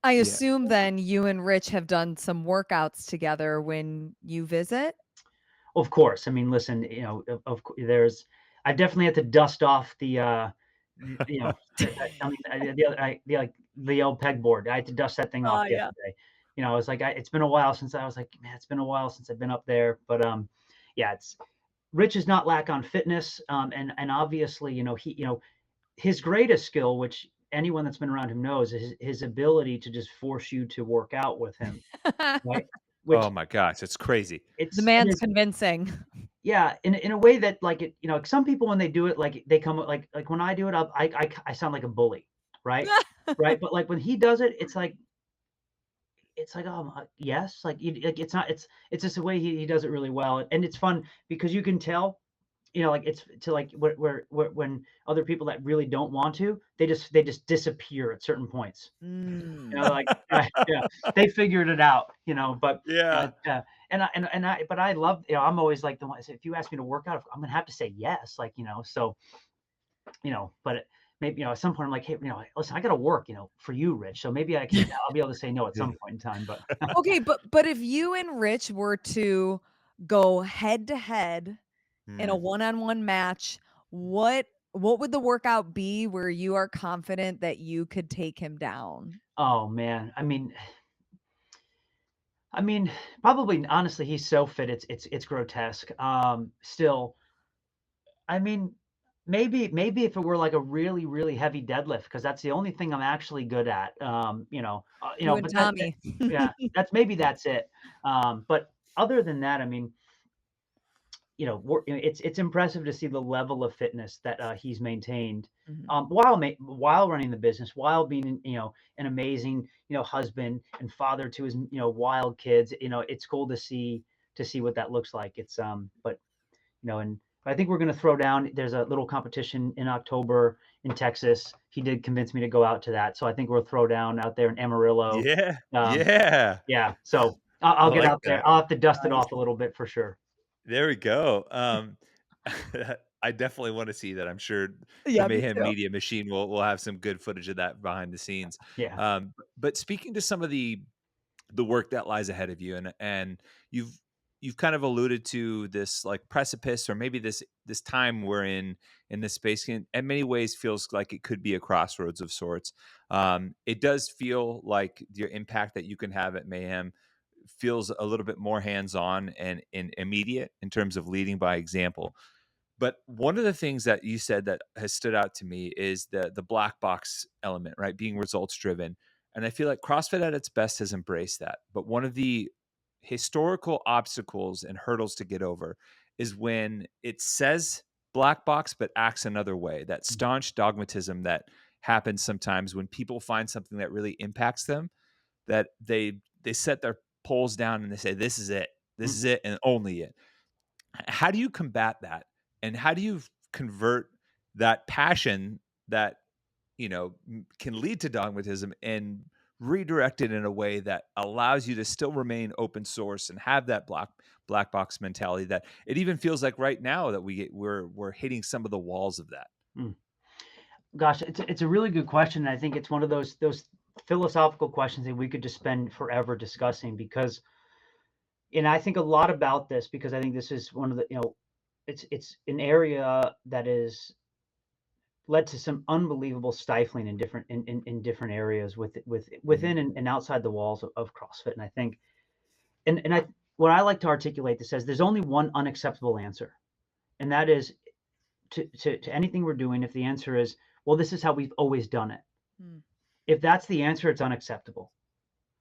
Speaker 2: I
Speaker 3: yeah.
Speaker 2: assume then you and Rich have done some workouts together when you visit?
Speaker 4: Of course. I mean, listen, I definitely had to dust off you know, I mean, the old pegboard. I had to dust that thing off
Speaker 2: Oh, yeah.
Speaker 4: yesterday. I was like, it's been a while since I was like, man, it's been a while since I've been up there. But yeah, Rich is not lack on fitness. And obviously, his greatest skill, which anyone that's been around him knows, is his ability to just force you to work out with him, right? Which
Speaker 3: Oh my gosh, it's crazy.
Speaker 2: The
Speaker 4: it
Speaker 2: man's
Speaker 4: is.
Speaker 2: convincing.
Speaker 4: Yeah, in a way that like some people when they do it, like they come like when I do it, I sound like a bully, right? Right, but like when he does it, it's like, yes, like, it's not, it's just the way he does it really well, and it's fun because you can tell, like it's to like where when other people that really don't want to, they just disappear at certain points.
Speaker 2: Mm.
Speaker 4: Like, yeah, they figured it out, but,
Speaker 3: Yeah.
Speaker 4: but I love, I'm always like the one, if you ask me to work out, I'm gonna have to say yes, like, so, but maybe, at some point I'm like, hey, listen, I gotta work, for you, Rich. So maybe I'll be able to say no at
Speaker 3: Yeah.
Speaker 4: some point in time, but
Speaker 2: Okay, but if you and Rich were to go head to head in a
Speaker 3: Mm.
Speaker 2: one-on-one match, what would the workout be where you are confident that you could take him down?
Speaker 4: oh man, I mean, probably honestly, he's so fit, it's grotesque. Still, I mean, maybe if it were like a really, really heavy deadlift, because that's the only thing I'm actually good at.
Speaker 2: You and
Speaker 4: But
Speaker 2: Tommy.
Speaker 4: yeah, that's it. But other than that, I mean, it's impressive to see the level of fitness that he's maintained
Speaker 2: Mhm.
Speaker 4: while running the business, while being an amazing husband and father to his wild kids. It's cool to see what that looks like. It's but and I think we're going to throw down. There's a little competition in October in Texas. He did convince me to go out to that, so I think we'll throw down out there in Amarillo.
Speaker 3: Yeah.
Speaker 4: Um,
Speaker 3: Yeah.
Speaker 4: yeah, so I'll
Speaker 3: I
Speaker 4: get
Speaker 3: like
Speaker 4: out there.
Speaker 3: that.
Speaker 4: I'll have to dust it
Speaker 2: Nice.
Speaker 4: off a little bit for sure.
Speaker 3: There we go. I definitely want to see that. I'm sure the
Speaker 2: Yeah, me
Speaker 3: Mayhem
Speaker 2: too.
Speaker 3: Media Machine will have some good footage of that behind the scenes.
Speaker 4: Yeah.
Speaker 3: But speaking to some of the work that lies ahead of you, and you've kind of alluded to this like precipice, or maybe this time we're in this space in many ways feels like it could be a crossroads of sorts. It does feel like your impact that you can have at Mayhem feels a little bit more hands-on and immediate in terms of leading by example. But one of the things that you said that has stood out to me is the black box element, right? Being results driven. And I feel like CrossFit at its best has embraced that. But one of the historical obstacles and hurdles to get over is when it says black box but acts another way. That staunch dogmatism that happens sometimes when people find something that really impacts them, that they set their poles down and they say, this is it. This
Speaker 4: Mm.
Speaker 3: is it and only it. How do you combat that? And how do you convert that passion that, can lead to dogmatism and redirected in a way that allows you to still remain open source and have that black box mentality, that it even feels like right now that we're hitting some of the walls of that?
Speaker 4: Mm. Gosh, it's a really good question. I think it's one of those philosophical questions that we could just spend forever discussing, because, and I think a lot about this because I think this is one of the, it's an area that is led to some unbelievable stifling in different areas within and outside the walls of CrossFit. And I think, and I what I like to articulate this as, there's only one unacceptable answer, and that is to anything we're doing. If the answer is, well, this is how we've always done it.
Speaker 2: Mm.
Speaker 4: If that's the answer, it's unacceptable.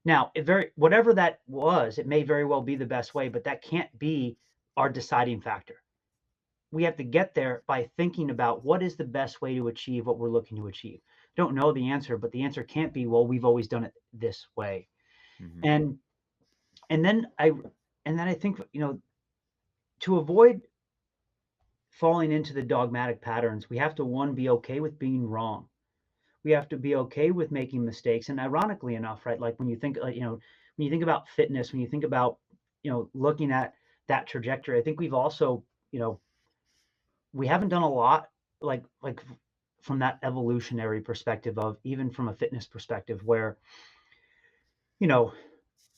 Speaker 4: Now, whatever that was, it may very well be the best way, but that can't be our deciding factor. We have to get there by thinking about what is the best way to achieve what we're looking to achieve. Don't know the answer, but the answer can't be, well, we've always done it this way.
Speaker 3: Mhm.
Speaker 4: And then I think, to avoid falling into the dogmatic patterns, we have to, one, be okay with being wrong. We have to be okay with making mistakes. And ironically enough, right, like when you think, when you think about fitness, when you think about, looking at that trajectory, I think we've also, we haven't done a lot, like from that evolutionary perspective, of even from a fitness perspective, where,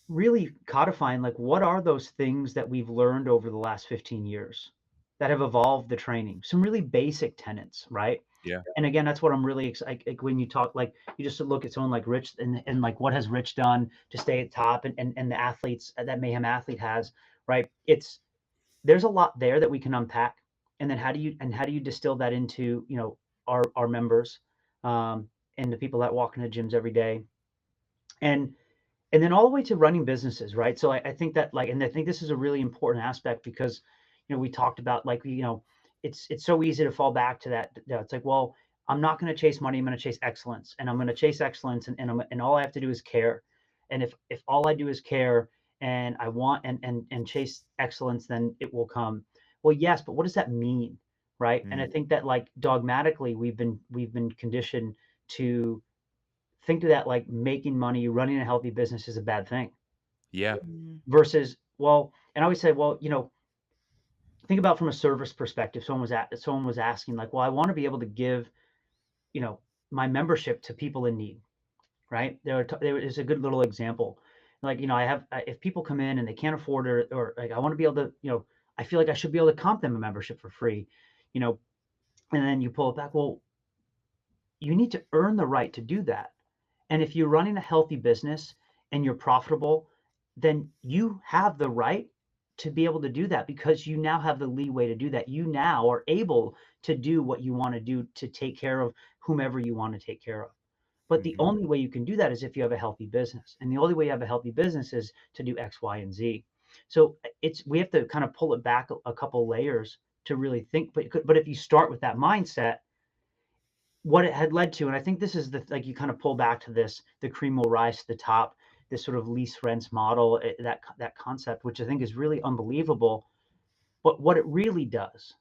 Speaker 4: really codifying, like, what are those things that we've learned over the last 15 years that have evolved the training, some really basic tenets, right?
Speaker 3: Yeah.
Speaker 4: And again, that's what I'm really excited, like when you talk, like, you just look at someone like Rich, and like, what has Rich done to stay at top, and the athletes that Mayhem athlete has, right? There's a lot there that we can unpack. And then how do you distill that into, our members, and the people that walk into gyms every day, and then all the way to running businesses, right? So I think that, like, and I think this is a really important aspect, because, we talked about, like, it's so easy to fall back to that. It's like, well, I'm not going to chase money. I'm going to chase excellence, and I'm going to chase excellence, and all I have to do is care. And if all I do is care, and I want and chase excellence, then it will come. Well, yes, but what does that mean, right? And I think that, like, dogmatically, we've been conditioned to think that, like, making money, running a healthy business is a bad thing.
Speaker 3: Yeah.
Speaker 2: Mm.
Speaker 4: Versus, well, and I always say, well, think about from a service perspective. Someone was asking, like, well, I want to be able to give, my membership to people in need, right? There is a good little example. Like, if people come in and they can't afford it, or like, I want to be able to, I feel like I should be able to comp them a membership for free, and then you pull it back. Well, you need to earn the right to do that. And if you're running a healthy business and you're profitable, then you have the right to be able to do that, because you now have the leeway to do that. You now are able to do what you want to do to take care of whomever you want to take care of. But the only way you can do that is if you have a healthy business. And the only way you have a healthy business is to do X, Y, and Z. So we have to kind of pull it back a couple layers to really think. But if you start with that mindset, what it had led to, and I think this is like, you kind of pull back to this, the cream will rise to the top, this sort of lease rents model, that concept, which I think is really unbelievable. But what it really does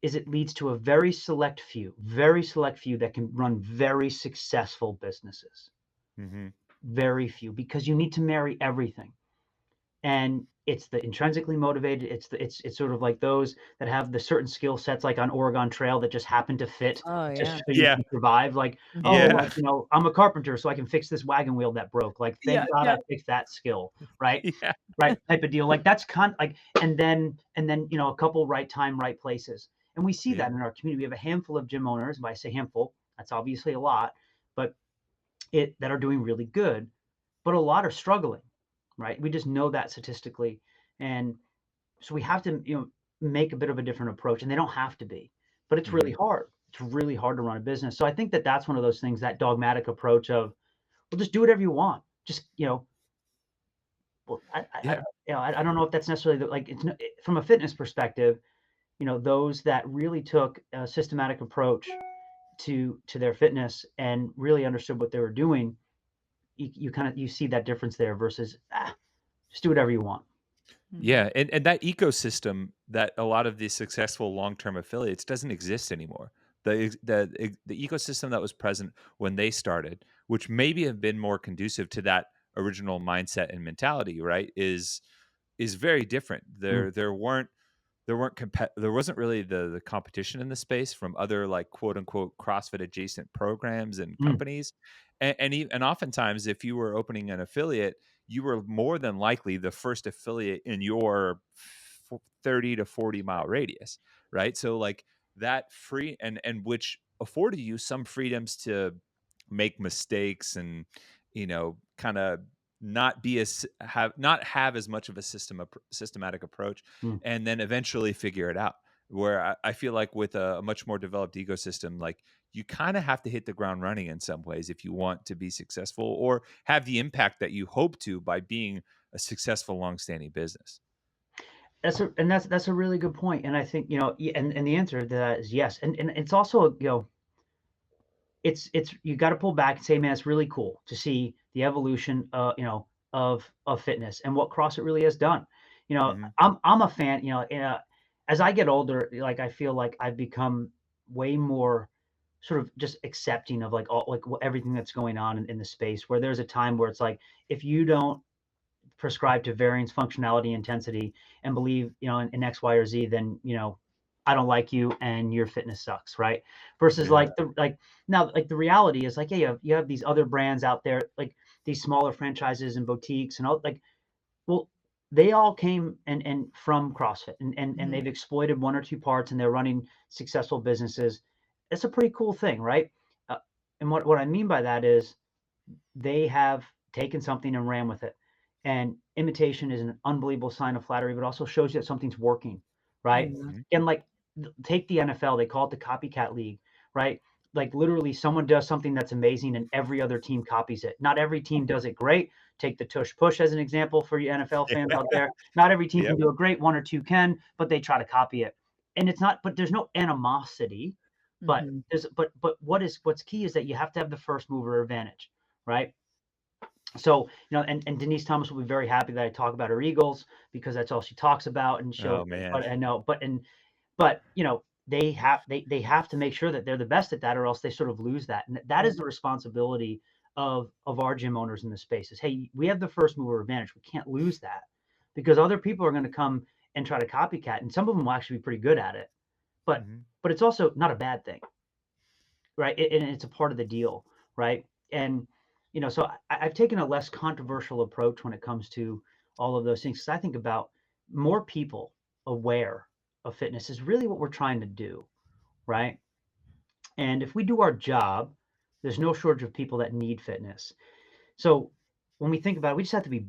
Speaker 4: is it leads to a very select few that can run very successful businesses. Very few, because you need to marry everything. And it's the intrinsically motivated. It's sort of like those that have the certain skill sets, like on Oregon Trail, that just happen to fit,
Speaker 2: Oh,
Speaker 4: just
Speaker 2: yeah.
Speaker 4: so you can survive. Like, oh,
Speaker 3: Yeah.
Speaker 4: well, I'm a carpenter, so I can fix this wagon wheel that broke. Like, thank God I fixed that skill, right?
Speaker 3: Yeah.
Speaker 4: Right, type of deal. Like, that's like, and then a couple right time, right places, and we see that in our community. We have a handful of gym owners. When I say handful, that's obviously a lot, but that are doing really good, but a lot are struggling. Right? We just know that statistically. And so we have to, make a bit of a different approach, and they don't have to be, but it's really hard. It's really hard to run a business. So I think that that's one of those things, that dogmatic approach of, well, just do whatever you want. Just, well, I don't know if that's necessarily like, from a fitness perspective, those that really took a systematic approach to their fitness and really understood what they were doing, you see that difference there versus, just do whatever you want.
Speaker 3: Yeah, and that ecosystem that a lot of these successful long-term affiliates doesn't exist anymore. the ecosystem that was present when they started, which maybe have been more conducive to that original mindset and mentality, right, is very different.
Speaker 4: Mm,
Speaker 3: There wasn't really the competition in the space from other, like, quote unquote CrossFit adjacent programs and
Speaker 4: mm,
Speaker 3: companies. And oftentimes, if you were opening an affiliate, you were more than likely the first affiliate in your 30 to 40 mile radius, right? So, like, that free and which afforded you some freedoms to make mistakes and, kind of not be as not have as much of a systematic approach,
Speaker 4: mm.
Speaker 3: and then eventually figure it out. Where I feel like with a much more developed ecosystem, like, you kind of have to hit the ground running in some ways if you want to be successful or have the impact that you hope to by being a successful, longstanding business.
Speaker 4: That's a really good point. And I think, and the answer to that is yes. And it's also, it's you got to pull back and say, man, it's really cool to see the evolution, of fitness and what CrossFit really has done.
Speaker 3: Hmm.
Speaker 4: I'm a fan. As I get older, like I feel like I've become way more sort of just accepting of like all like everything that's going on in the space. Where there's a time where it's like if you don't prescribe to variance, functionality, intensity, and believe, in X, Y, or Z, then, I don't like you and your fitness sucks, right? Versus
Speaker 3: Yeah.
Speaker 4: like now, like the reality is like, yeah, you have these other brands out there, like these smaller franchises and boutiques and all like, well, they all came and from CrossFit and they've exploited one or two parts and they're running successful businesses. It's a pretty cool thing, right? Uh, and what I mean by that is they have taken something and ran with it. And imitation is an unbelievable sign of flattery, but also shows you that something's working, right?
Speaker 2: Yeah.
Speaker 3: Mhm.
Speaker 4: And like, take the NFL, they call it the copycat league, right? Like literally, someone does something that's amazing, and every other team copies it. Not every team does it great. Take the tush push as an example for you NFL fans out there. Not every team
Speaker 3: Yep.
Speaker 4: can do it great. One or two can, but they try to copy it. And it's not. But there's no animosity. But
Speaker 2: Mhm.
Speaker 4: there's. But what's key is that you have to have the first mover advantage, right? So, and Denise Thomas will be very happy that I talk about her Eagles because that's all she talks about. And
Speaker 3: Oh, man.
Speaker 4: but I know, but they have to make sure that they're the best at that, or else they sort of lose that. And that
Speaker 2: Yeah.
Speaker 4: is the responsibility of our gym owners in the space is, hey, we have the first mover advantage. We can't lose that because other people are going to come and try to copycat, and some of them will actually be pretty good at it. But
Speaker 3: Mhm.
Speaker 4: but it's also not a bad thing, right? And it's a part of the deal, right? And so I've taken a less controversial approach when it comes to all of those things. Because I think about more people aware of fitness is really what we're trying to do, right? And if we do our job, there's no shortage of people that need fitness. So when we think about it, we just have to be,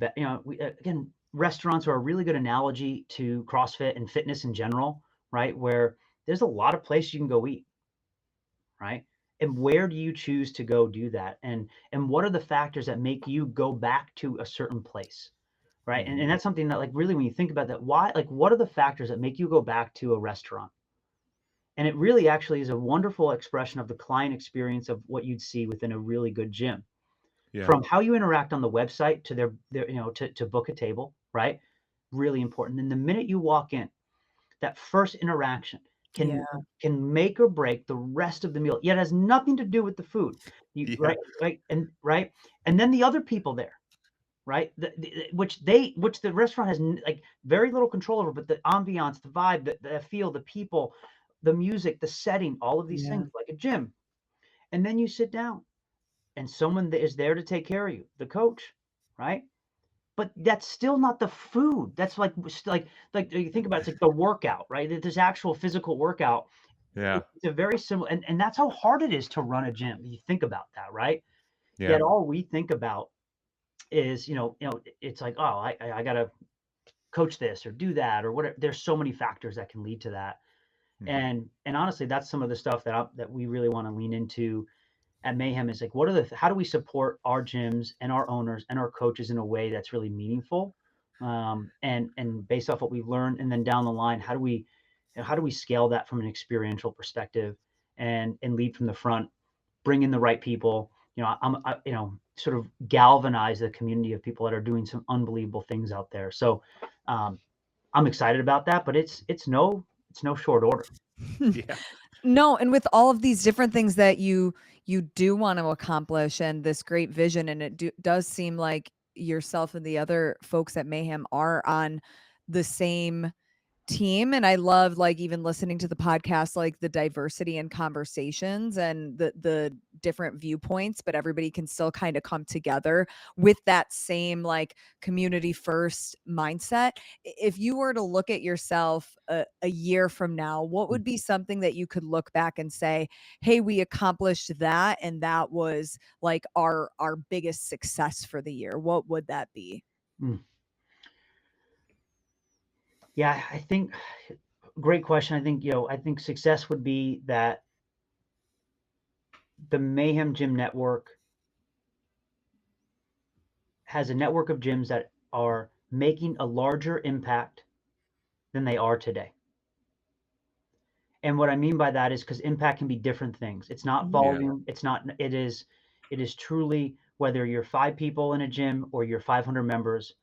Speaker 4: again, restaurants are a really good analogy to CrossFit and fitness in general, right? Where there's a lot of places you can go eat, right? And where do you choose to go do that? And what are the factors that make you go back to a certain place, right? And
Speaker 3: Mhm.
Speaker 4: that's something that like really when you think about that, why like what are the factors that make you go back to a restaurant? And it really actually is a wonderful expression of the client experience of what you'd see within a really good gym.
Speaker 3: Yeah.
Speaker 4: From how you interact on the website to their to book a table, right? Really important. And the minute you walk in, that first interaction can
Speaker 2: Yeah.
Speaker 4: can make or break the rest of the meal. Yet it has nothing to do with the food. You
Speaker 3: Yeah.
Speaker 4: right, and then the other people there, right? Which the restaurant has like very little control over, but the ambiance, the vibe, the feel, the people, the music, the setting, all of these
Speaker 2: Yeah.
Speaker 4: things like a gym. And then you sit down, and someone that is there to take care of you, the coach, right? But that's still not the food. That's like you think about it, it's like the workout, right? There's actual physical workout.
Speaker 3: Yeah.
Speaker 4: It's a very similar, and that's how hard it is to run a gym. You think about that, right?
Speaker 3: Yeah.
Speaker 4: Yet all we think about is, it's like, oh, I gotta coach this or do that or whatever. There's so many factors that can lead to that.
Speaker 3: Mhm.
Speaker 4: And honestly, that's some of the stuff that we really want to lean into at Mayhem is like, how do we support our gyms and our owners and our coaches in a way that's really meaningful, and based off what we've learned, and then down the line, how do we scale that from an experiential perspective and lead from the front, bring in the right people, sort of galvanize the community of people that are doing some unbelievable things out there. So um, I'm excited about that, but it's no short order.
Speaker 3: Yeah.
Speaker 2: No, and with all of these different things that you do want to accomplish and this great vision, and it does seem like yourself and the other folks at Mayhem are on the same team. And I love, like, even listening to the podcast, like the diversity in conversations and the different viewpoints, but everybody can still kind of come together with that same like community first mindset. If you were to look at yourself a year from now, what would be something that you could look back and say, hey, we accomplished that, and that was like our biggest success for the year? What would that be?
Speaker 4: Mm. Yeah, I think great question. I think, I think success would be that the Mayhem Gym Network has a network of gyms that are making a larger impact than they are today. And what I mean by that is because impact can be different things. It's not volume. It's not, it is truly, whether you're 5 people in a gym or you're 500 members,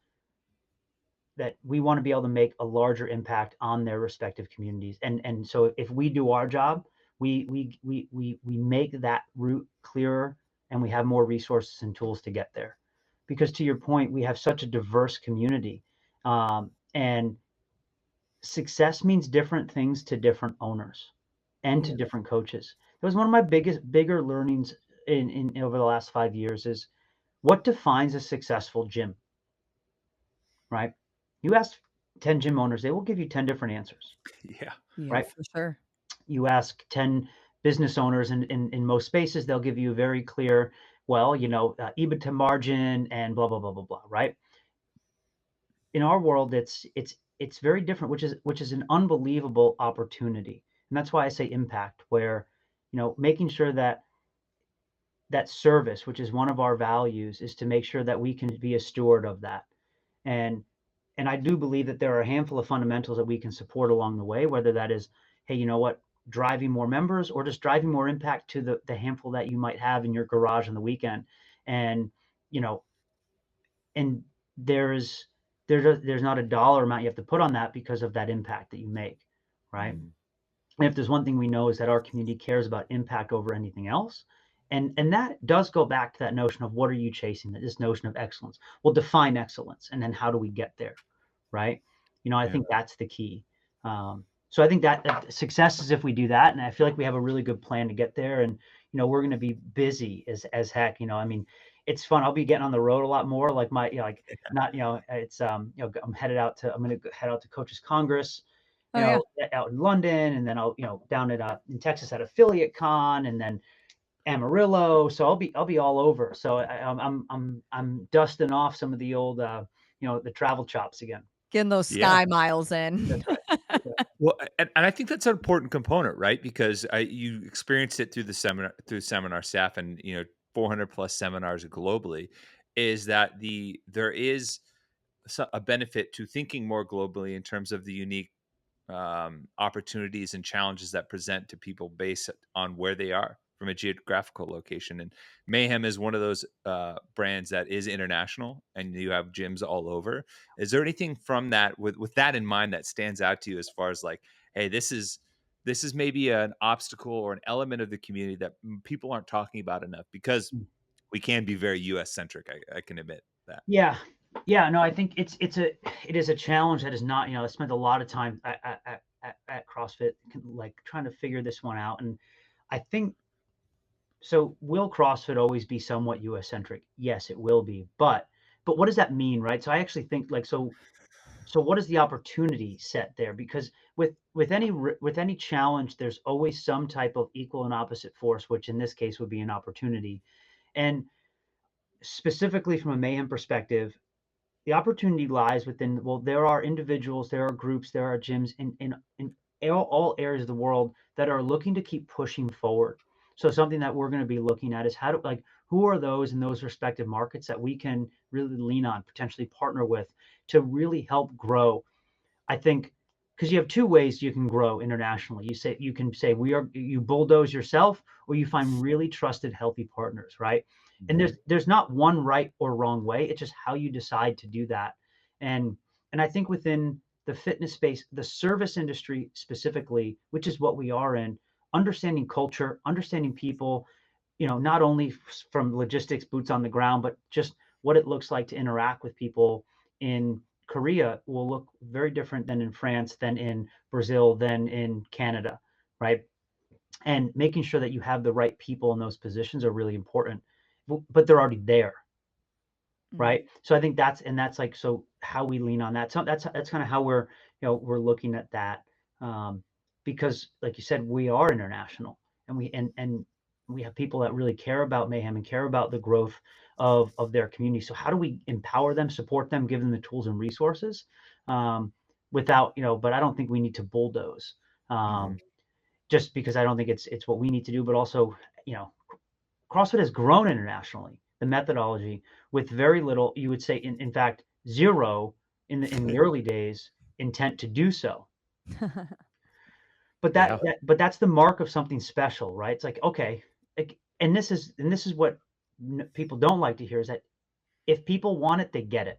Speaker 4: that we want to be able to make a larger impact on their respective communities. And so if we do our job, we make that route clearer, and we have more resources and tools to get there. Because to your point, we have such a diverse community, and success means different things to different owners and to different coaches. That was one of my bigger learnings in over the last 5 years is what defines a successful gym, right? You ask 10 gym owners, they will give you 10 different answers,
Speaker 2: Yeah,
Speaker 4: right?
Speaker 2: for sure.
Speaker 4: You ask 10 business owners in most spaces, they'll give you a very clear, well, EBITDA margin and blah, blah, blah, blah, blah, right? In our world, it's very different, which is an unbelievable opportunity. And that's why I say impact, where, making sure that that service, which is one of our values, is to make sure that we can be a steward of that. And I do believe that there are a handful of fundamentals that we can support along the way, whether that is, hey, you know what, driving more members, or just driving more impact to the handful that you might have in your garage on the weekend. And, and there's not a dollar amount you have to put on that because of that impact that you make, right? And if there's one thing we know, is that our community cares about impact over anything else. And that does go back to that notion of what are you chasing, this notion of excellence. Well, define excellence, and then how do we get there, right? I think that's the key. So I think that success is if we do that, and I feel like we have a really good plan to get there. And we're going to be busy as heck. I mean, it's fun. I'll be getting on the road a lot more. Like not it's I'm going to head out to Coaches Congress, out in London, and then I'll down at in Texas at Affiliate Con, and then Amarillo. So I'll be all over. So I'm dusting off some of the old the travel chops again.
Speaker 2: Getting those sky miles in.
Speaker 4: That's right.
Speaker 3: Well, and I think that's an important component, right? Because you experienced it through the seminar staff, and 400 plus seminars globally, is that there is a benefit to thinking more globally in terms of the unique opportunities and challenges that present to people based on where they are from a geographical location. And Mayhem is one of those brands that is international, and you have gyms all over. Is there anything from that, with that in mind, that stands out to you as far as like, hey, this is maybe an obstacle or an element of the community that people aren't talking about enough? Because we can be very US centric. I can admit that.
Speaker 4: Yeah. No, I think it is a challenge that is not, I spent a lot of time at CrossFit, like trying to figure this one out. And I think, so will CrossFit always be somewhat US centric? Yes, it will be. But what does that mean, right? So I actually think, like, so what is the opportunity set there? Because with any challenge, there's always some type of equal and opposite force, which in this case would be an opportunity. And specifically from a Mayhem perspective, the opportunity lies within, well, there are individuals, there are groups, there are gyms in all areas of the world that are looking to keep pushing forward. So something that we're going to be looking at is who are those in those respective markets that we can really lean on, potentially partner with, to really help grow. I think, because you have 2 ways you can grow internationally. You can say you bulldoze yourself, or you find really trusted, healthy partners, right? And there's not one right or wrong way. It's just how you decide to do that. And I think within the fitness space, the service industry specifically, which is what we are in, understanding culture, understanding people, not only from logistics, boots on the ground, but just what it looks like to interact with people in Korea will look very different than in France, than in Brazil, than in Canada, right? And making sure that you have the right people in those positions are really important, but they're already there, right? So I think that's like, so how we lean on that. So that's kind of how we're looking at that, because like you said, we are international, and we have people that really care about Mayhem and care about the growth of their community. So how do we empower them, support them, give them the tools and resources, without, but I don't think we need to bulldoze, just because I don't think it's what we need to do, but also, CrossFit has grown internationally, the methodology, with very little, you would say, in fact, zero in the early days, intent to do so. But but that's the mark of something special, right? It's like, okay, and this is what people don't like to hear, is that if people want it, they get it,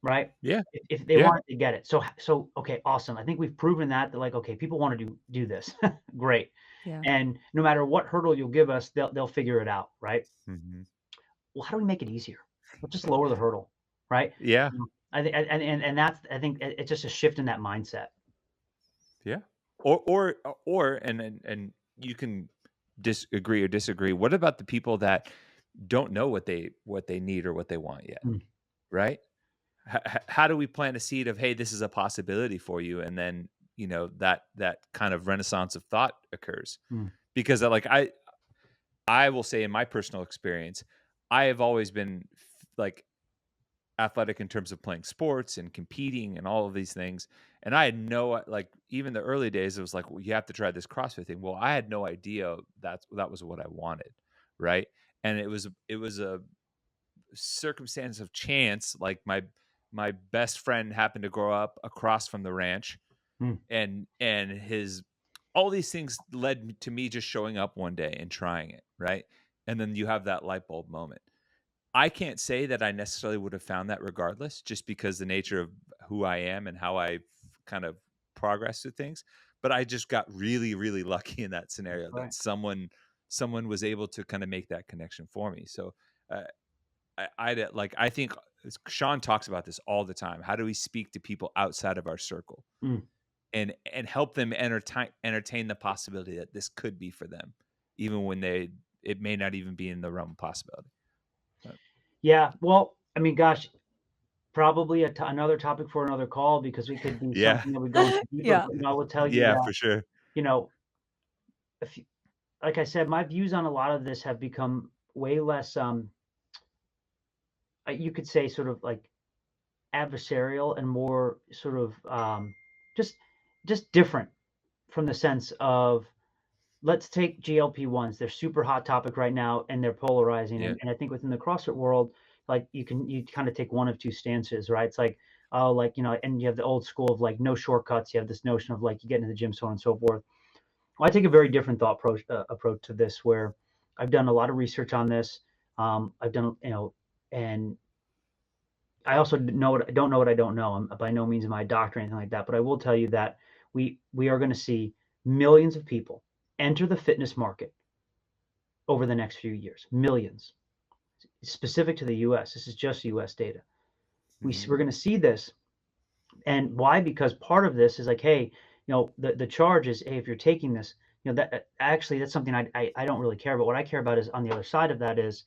Speaker 4: right?
Speaker 3: Yeah.
Speaker 4: If they want it, they get it. So okay, awesome. I think we've proven that like, okay, people want to do this, great.
Speaker 2: Yeah.
Speaker 4: And no matter what hurdle you'll give us, they'll figure it out, right? Well, how do we make it easier? Let's just lower the hurdle, right?
Speaker 3: Yeah.
Speaker 4: I think, and that's, I think it's just a shift in that mindset.
Speaker 3: Yeah. And you can disagree or disagree. What about the people that don't know what they need or what they want yet? Right? How do we plant a seed of, hey, this is a possibility for you, and then that kind of renaissance of thought occurs? Because like I will say, in my personal experience, I have always been like athletic in terms of playing sports and competing and all of these things. And I had like, even the early days, it was like, well, you have to try this CrossFit thing. Well, I had no idea that was what I wanted. Right. And it was a circumstance of chance. Like my best friend happened to grow up across from the ranch, and his, all these things led to me just showing up one day and trying it. Right. And then you have that light bulb moment. I can't say that I necessarily would have found that regardless, just because the nature of who I am and how I kind of progress through things. But I just got really, really lucky in that scenario that someone was able to kind of make that connection for me. So I think Sean talks about this all the time. How do we speak to people outside of our circle and help them entertain the possibility that this could be for them, even when it may not even be in the realm of possibility.
Speaker 4: Yeah, well, I mean, gosh, probably another topic for another call, because we could do something that would go into deeper.
Speaker 2: Yeah.
Speaker 4: But I will tell you that,
Speaker 3: for sure.
Speaker 4: Like I said, my views on a lot of this have become way less, you could say, sort of like adversarial, and more sort of just different, from the sense of, let's take GLP-1s. They're super hot topic right now, and they're polarizing.
Speaker 3: Yeah.
Speaker 4: And I think within the CrossFit world, like you kind of take one of two stances, right? It's like, oh, like, and you have the old school of like no shortcuts. You have this notion of like you get into the gym, so on and so forth. Well, I take a very different thought approach to this, where I've done a lot of research on this. I've done, and I also don't know what I don't know. I'm by no means am I a doctor or anything like that, but I will tell you that we are going to see millions of people enter the fitness market over the next few years. Millions. Specific to the US. This is just US data. We're going to see this. And why? Because part of this is like, hey, the charge is, hey, if you're taking this, that actually, that's something I don't really care about. What I care about is, on the other side of that is,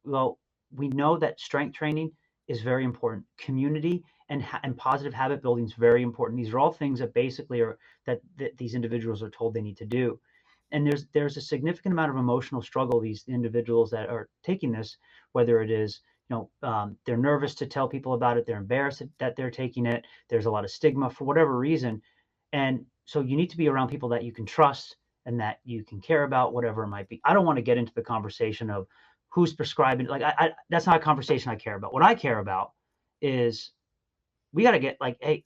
Speaker 4: well, we know that strength training is very important. Community and positive habit building is very important. These are all things that basically are that these individuals are told they need to do. And there's a significant amount of emotional struggle, these individuals that are taking this, whether it is, they're nervous to tell people about it, they're embarrassed that they're taking it, there's a lot of stigma for whatever reason. And so you need to be around people that you can trust and that you can care about, whatever it might be. I don't want to get into the conversation of who's prescribing. Like, that's not a conversation I care about. What I care about is, we got to get, like, hey,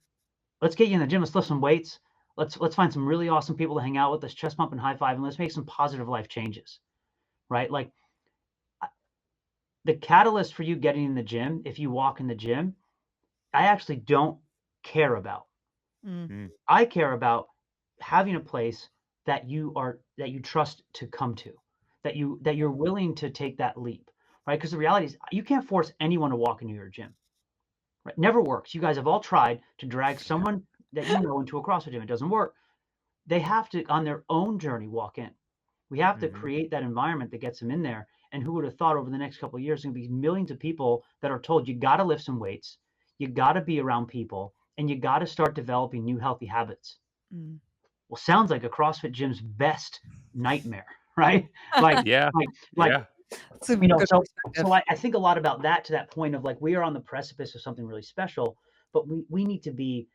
Speaker 4: let's get you in the gym. Let's lift some weights. Let's find some really awesome people to hang out with. Let's chest pump and high five, and let's make some positive life changes, right? Like, the catalyst for you getting in the gym, if you walk in the gym, I actually don't care about. I care about having a place that you trust to come to, that you're willing to take that leap, right? Because the reality is you can't force anyone to walk into your gym. Right? Never works. You guys have all tried to drag someone that you know into a CrossFit gym. It doesn't work. They have to, on their own journey, walk in. We have to create that environment that gets them in there. And who would have thought over the next couple of years, there's going to be millions of people that are told you got to lift some weights, you got to be around people, and you got to start developing new healthy habits.
Speaker 2: Mm.
Speaker 4: Well, sounds like a CrossFit gym's best nightmare, right? Like,
Speaker 3: Yeah.
Speaker 4: like,
Speaker 3: Yeah.
Speaker 2: It's a
Speaker 4: you know,
Speaker 2: good
Speaker 4: so
Speaker 2: perspective.
Speaker 4: I think a lot about that, to that point of like, we are on the precipice of something really special, but we need to be,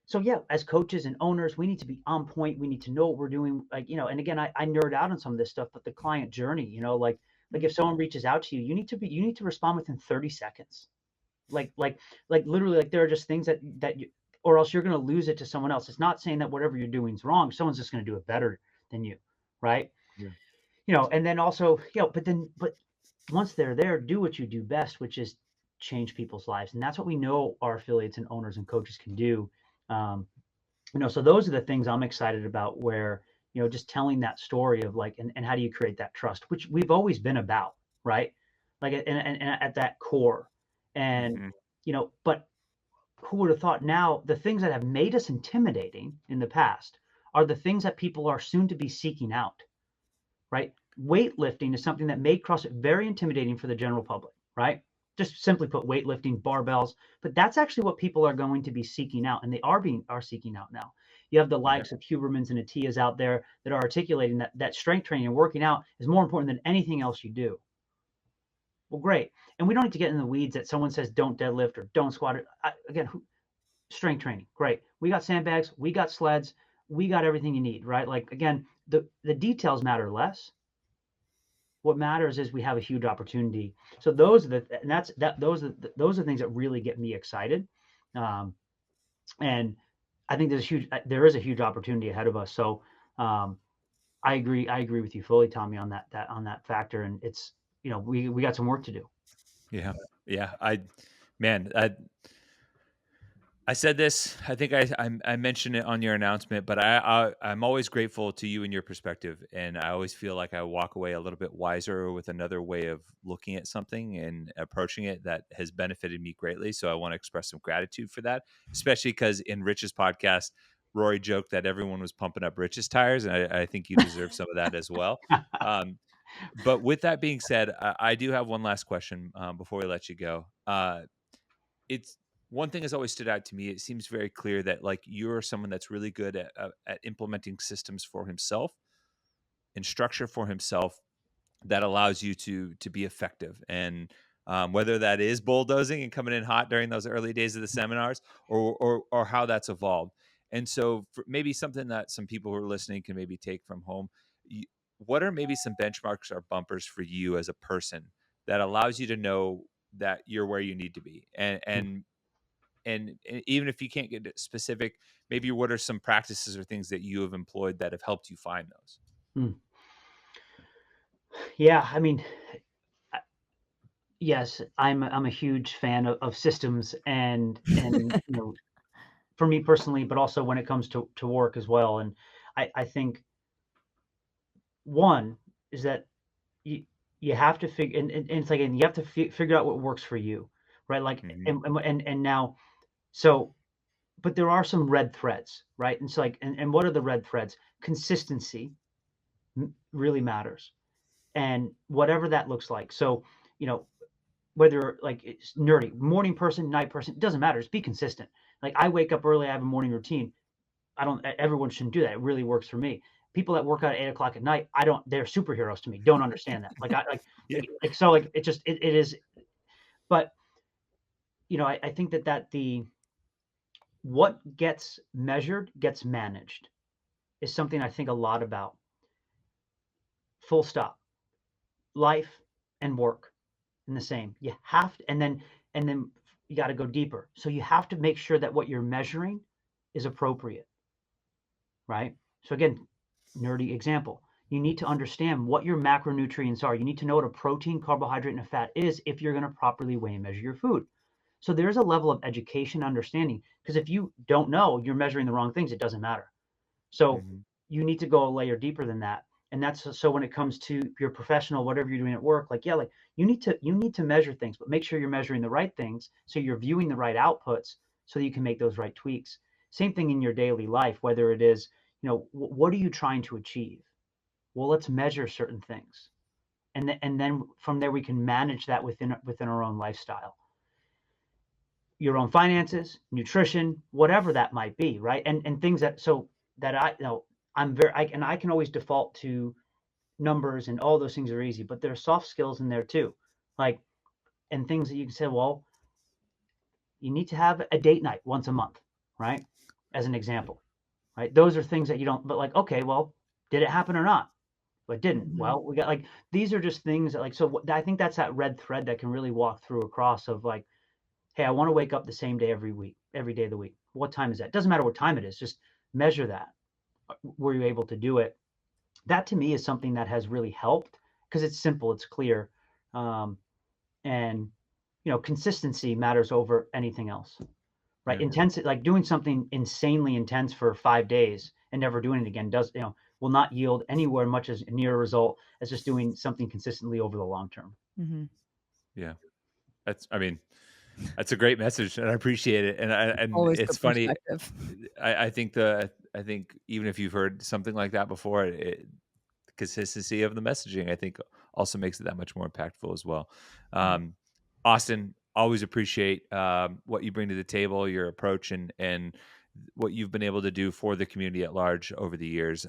Speaker 4: so yeah, as coaches and owners, we need to be on point. We need to know what we're doing. Like, you know, and again, I nerd out on some of this stuff, but the client journey, you know, like if someone reaches out to you, you need to respond within 30 seconds. Like literally, like there are just things that you, or else you're going to lose it to someone else. It's not saying that whatever you're doing is wrong. Someone's just going to do it better than you. Right.
Speaker 3: Yeah.
Speaker 4: You know, and then also, you know, but once they're there, do what you do best, which is change people's lives. And that's what we know our affiliates and owners and coaches can do. Um, you know, so those are the things I'm excited about, where, you know, just telling that story of like, and how do you create that trust, which we've always been about, right? Like, and at that core. And, you know, but who would have thought now the things that have made us intimidating in the past are the things that people are soon to be seeking out, right? Weightlifting is something that made CrossFit very intimidating for the general public, right? Just simply put, weightlifting, barbells, but that's actually what people are going to be seeking out, and they are seeking out now. You have the likes of Hubermans and Atias out there that are articulating that strength training and working out is more important than anything else you do. Well, great. And we don't need to get in the weeds that someone says don't deadlift or don't squat. Again, strength training, great. We got sandbags, we got sleds, we got everything you need, right? Like, again, the details matter less. What matters is we have a huge opportunity. So those are those are things that really get me excited. And I think there is a huge opportunity ahead of us. So I agree with you fully, Tommy, on that factor. And it's, you know, we got some work to do.
Speaker 3: Yeah. Yeah. I said this, I think I mentioned it on your announcement, but I'm always grateful to you and your perspective. And I always feel like I walk away a little bit wiser with another way of looking at something and approaching it that has benefited me greatly. So I want to express some gratitude for that, especially because in Rich's podcast, Rory joked that everyone was pumping up Rich's tires. And I think you deserve some of that as well. But with that being said, I do have one last question before we let you go. It's one thing has always stood out to me. It seems very clear that like you're someone that's really good at implementing systems for himself and structure for himself that allows you to be effective. And whether that is bulldozing and coming in hot during those early days of the seminars, or how that's evolved. And so for maybe something that some people who are listening can maybe take from home. What are maybe some benchmarks or bumpers for you as a person that allows you to know that you're where you need to be? And even if you can't get specific, maybe what are some practices or things that you have employed that have helped you find those?
Speaker 4: Yeah, I mean, yes, I'm a huge fan of systems and you know, for me personally, but also when it comes to work as well. And I think one is that you have to figure, and it's like, and you have to figure out what works for you, right? Like, and now, so, but there are some red threads, right? And so like, and what are the red threads? Consistency really matters, and whatever that looks like. So, you know, whether like it's nerdy, morning person, night person, it doesn't matter. Just be consistent. Like, I wake up early, I have a morning routine. Everyone shouldn't do that. It really works for me. People that work out at 8 o'clock at night, they're superheroes to me. Don't understand that. Like, so like, it is, but you know, I think that what gets measured gets managed is something I think a lot about. Full stop. Life and work in the same. You have to, and then you got to go deeper. So you have to make sure that what you're measuring is appropriate, right? So again, nerdy example. You need to understand what your macronutrients are. You need to know what a protein, carbohydrate, and a fat is if you're going to properly weigh and measure your food. So there's a level of education, understanding, because if you don't know, you're measuring the wrong things, it doesn't matter. So
Speaker 3: Mhm.
Speaker 4: you need to go a layer deeper than that. And that's so when it comes to your professional, whatever you're doing at work, like, yeah, like you need to measure things, but make sure you're measuring the right things. So you're viewing the right outputs so that you can make those right tweaks. Same thing in your daily life, whether it is, what are you trying to achieve? Well, let's measure certain things. And then from there, we can manage that within our own lifestyle, your own finances, nutrition, whatever that might be. Right. And things that I can always default to numbers and all those things are easy, but there are soft skills in there too. Like, and things that you can say, well, you need to have a date night once a month, right? As an example, right? Those are things that you don't, but like, okay, well, did it happen or not? But didn't.
Speaker 2: Mhm.
Speaker 4: Well, we got like, these are just things that like, so I think that's that red thread that can really walk through across of like, hey, I want to wake up the same day every week, every day of the week. What time is that? Doesn't matter what time it is, just measure that. Were you able to do it? That to me is something that has really helped because it's simple, it's clear. And consistency matters over anything else, right?
Speaker 3: Yeah.
Speaker 4: Intensity, like doing something insanely intense for 5 days and never doing it again will not yield anywhere much as near a result as just doing something consistently over the long term.
Speaker 2: Mhm.
Speaker 3: Yeah. I mean, that's a great message, and I appreciate it. And
Speaker 2: Always
Speaker 3: it's
Speaker 2: good
Speaker 3: funny.
Speaker 2: perspective.
Speaker 3: I think even if you've heard something like that before, the consistency of the messaging, I think, also makes it that much more impactful as well. Um, Austin, always appreciate what you bring to the table, your approach, and what you've been able to do for the community at large over the years.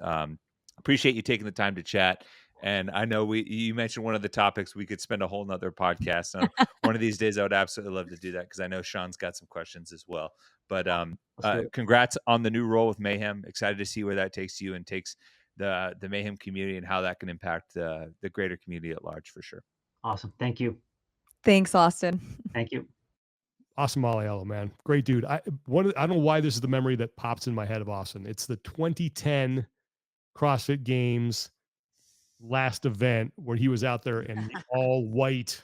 Speaker 3: Appreciate you taking the time to chat. And I know you mentioned one of the topics we could spend a whole nother podcast on. One of these days, I would absolutely love to do that because I know Sean's got some questions as well. But
Speaker 4: Let's do it.
Speaker 3: congrats on the new role with Mayhem. Excited to see where that takes you and takes the Mayhem community and how that can impact the greater community at large for sure.
Speaker 4: Awesome. Thank you.
Speaker 2: Thanks, Austin.
Speaker 4: Thank you.
Speaker 1: Austin Malleolo, man, great dude. I don't know why this is the memory that pops in my head of Austin. It's the 2010 CrossFit Games last event where he was out there in the all white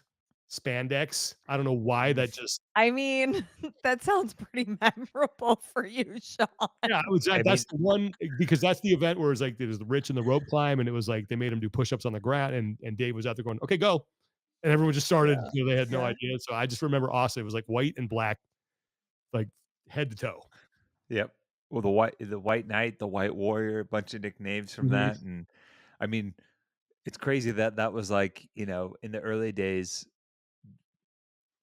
Speaker 1: spandex. I don't know why that just
Speaker 2: I mean, that sounds pretty memorable for you, Sean.
Speaker 1: yeah, it was
Speaker 3: I
Speaker 1: that's
Speaker 3: mean,
Speaker 1: the one because that's the event where it's like there's the rich and the rope climb, and it was like they made him do push-ups on the ground, and Dave was out there going, okay, go. And everyone just started,
Speaker 2: Yeah.
Speaker 1: they had no
Speaker 2: Yeah.
Speaker 1: idea. So I just remember Austin, it was like white and black, like head to toe.
Speaker 3: yep. Well, the White Knight, the White Warrior, a bunch of nicknames from
Speaker 1: Mhm.
Speaker 3: that, and I mean, it's crazy that was like in the early days.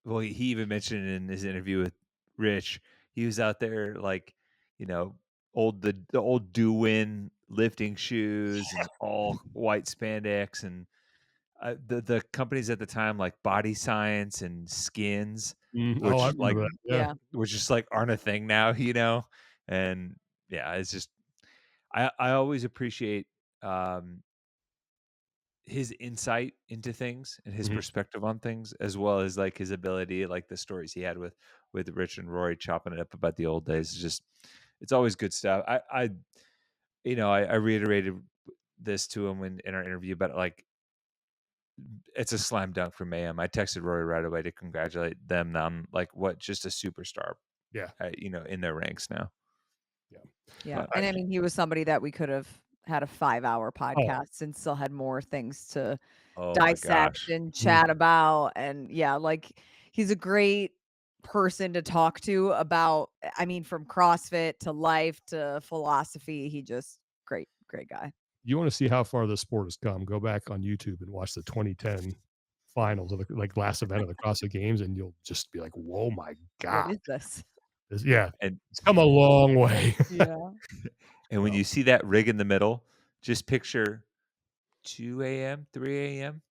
Speaker 3: Well, he even mentioned in his interview with Rich, he was out there like, you know, the old Do-Win lifting shoes and all white spandex, and the companies at the time like Body Science and Skins,
Speaker 1: Oh, I
Speaker 3: which like
Speaker 1: remember that. Yeah.
Speaker 2: Yeah.
Speaker 3: which just like aren't a thing now, and yeah, it's just I always appreciate um his insight into things and his
Speaker 1: Mhm.
Speaker 3: perspective on things, as well as like his ability, like the stories he had with Rich and Rory chopping it up about the old days. It's always good stuff. I reiterated this to him in our interview, but like it's a slam dunk for Mayhem. I texted Rory right away to congratulate them on like what just a superstar,
Speaker 1: Yeah.
Speaker 3: in their ranks now.
Speaker 1: Yeah.
Speaker 2: Yeah.
Speaker 3: But
Speaker 2: And I mean, he was somebody that we could have had a 5-hour
Speaker 1: Oh,
Speaker 2: podcast and still had more things to
Speaker 3: oh my
Speaker 2: dissect
Speaker 3: gosh,
Speaker 2: and
Speaker 1: mhm.
Speaker 2: chat about. And yeah, like he's a great person to talk to about, I mean, from CrossFit to life to philosophy. He just great, great guy.
Speaker 1: You want to see how far the sport has come? Go back on YouTube and watch the 2010 finals of the like last event of the CrossFit Games, and you'll just be like, "Whoa, my
Speaker 2: What
Speaker 1: god!"
Speaker 2: is this?
Speaker 1: Yeah,
Speaker 3: and
Speaker 1: it's come a long way.
Speaker 2: Yeah.
Speaker 3: and when
Speaker 1: So,
Speaker 3: you see that rig in the middle, just picture 2 a.m., 3 a.m.,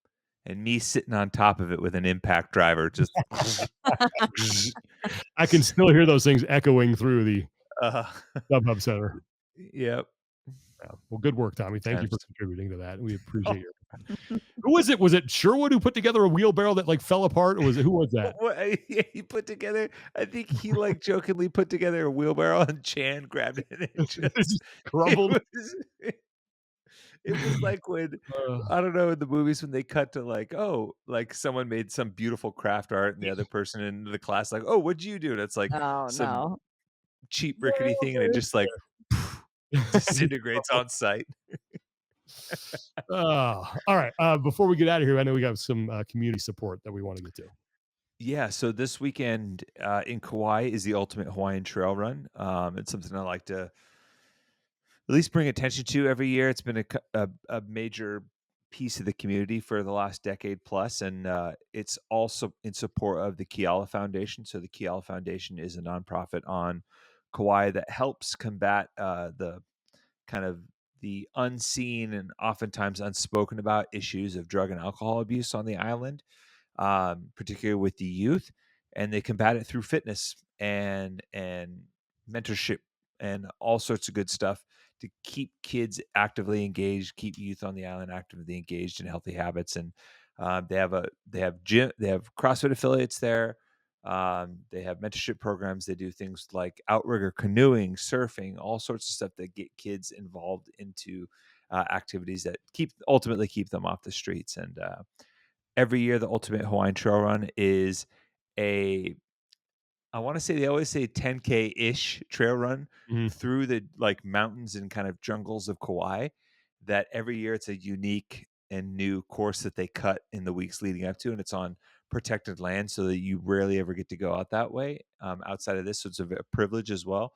Speaker 3: and me sitting on top of it with an impact driver, just
Speaker 1: I can still hear those things echoing through the
Speaker 3: uh,
Speaker 1: StubHub Center.
Speaker 3: yep.
Speaker 1: Yeah. Well, good work, Tommy. Thank you for
Speaker 3: Times.
Speaker 1: contributing to that. We appreciate your. Who was it? Was it Sherwood who put together a wheelbarrow that like fell apart? Or was it who was that?
Speaker 3: Yeah, he put together. I think he like jokingly put together a wheelbarrow, and Chan grabbed it and
Speaker 1: It just
Speaker 3: it
Speaker 1: crumbled.
Speaker 3: was it was like when
Speaker 1: Uh,
Speaker 3: I don't know in the movies when they cut to like, oh, like someone made some beautiful craft art and the other person in the class like, oh, what'd you do? And it's like
Speaker 2: Oh
Speaker 3: some
Speaker 2: no.
Speaker 3: cheap rickety thing, and it just like disintegrates on site.
Speaker 1: All right. Before we get out of here, I know we got some community support that we want to get to.
Speaker 3: Yeah, so this weekend in Kauai is the Ultimate Hawaiian Trail Run. It's something I like to at least bring attention to every year. It's been a major piece of the community for the last decade plus, and it's also in support of the Keala Foundation. So the Keala Foundation is a nonprofit on Kauai that helps combat the kind of the unseen and oftentimes unspoken about issues of drug and alcohol abuse on the island, particularly with the youth, and they combat it through fitness and mentorship and all sorts of good stuff to keep kids actively engaged, keep youth on the island actively engaged in healthy habits. And they have CrossFit affiliates there. They have mentorship programs. They do things like outrigger canoeing, surfing, all sorts of stuff that get kids involved into activities that ultimately keep them off the streets. And every year, the Ultimate Hawaiian Trail Run is I want to say they always say 10K-ish trail run
Speaker 1: Mhm.
Speaker 3: through the mountains and kind of jungles of Kauai. That every year it's a unique and new course that they cut in the weeks leading up to, and it's on protected land, so that you rarely ever get to go out that way outside of this. So it's a privilege as well.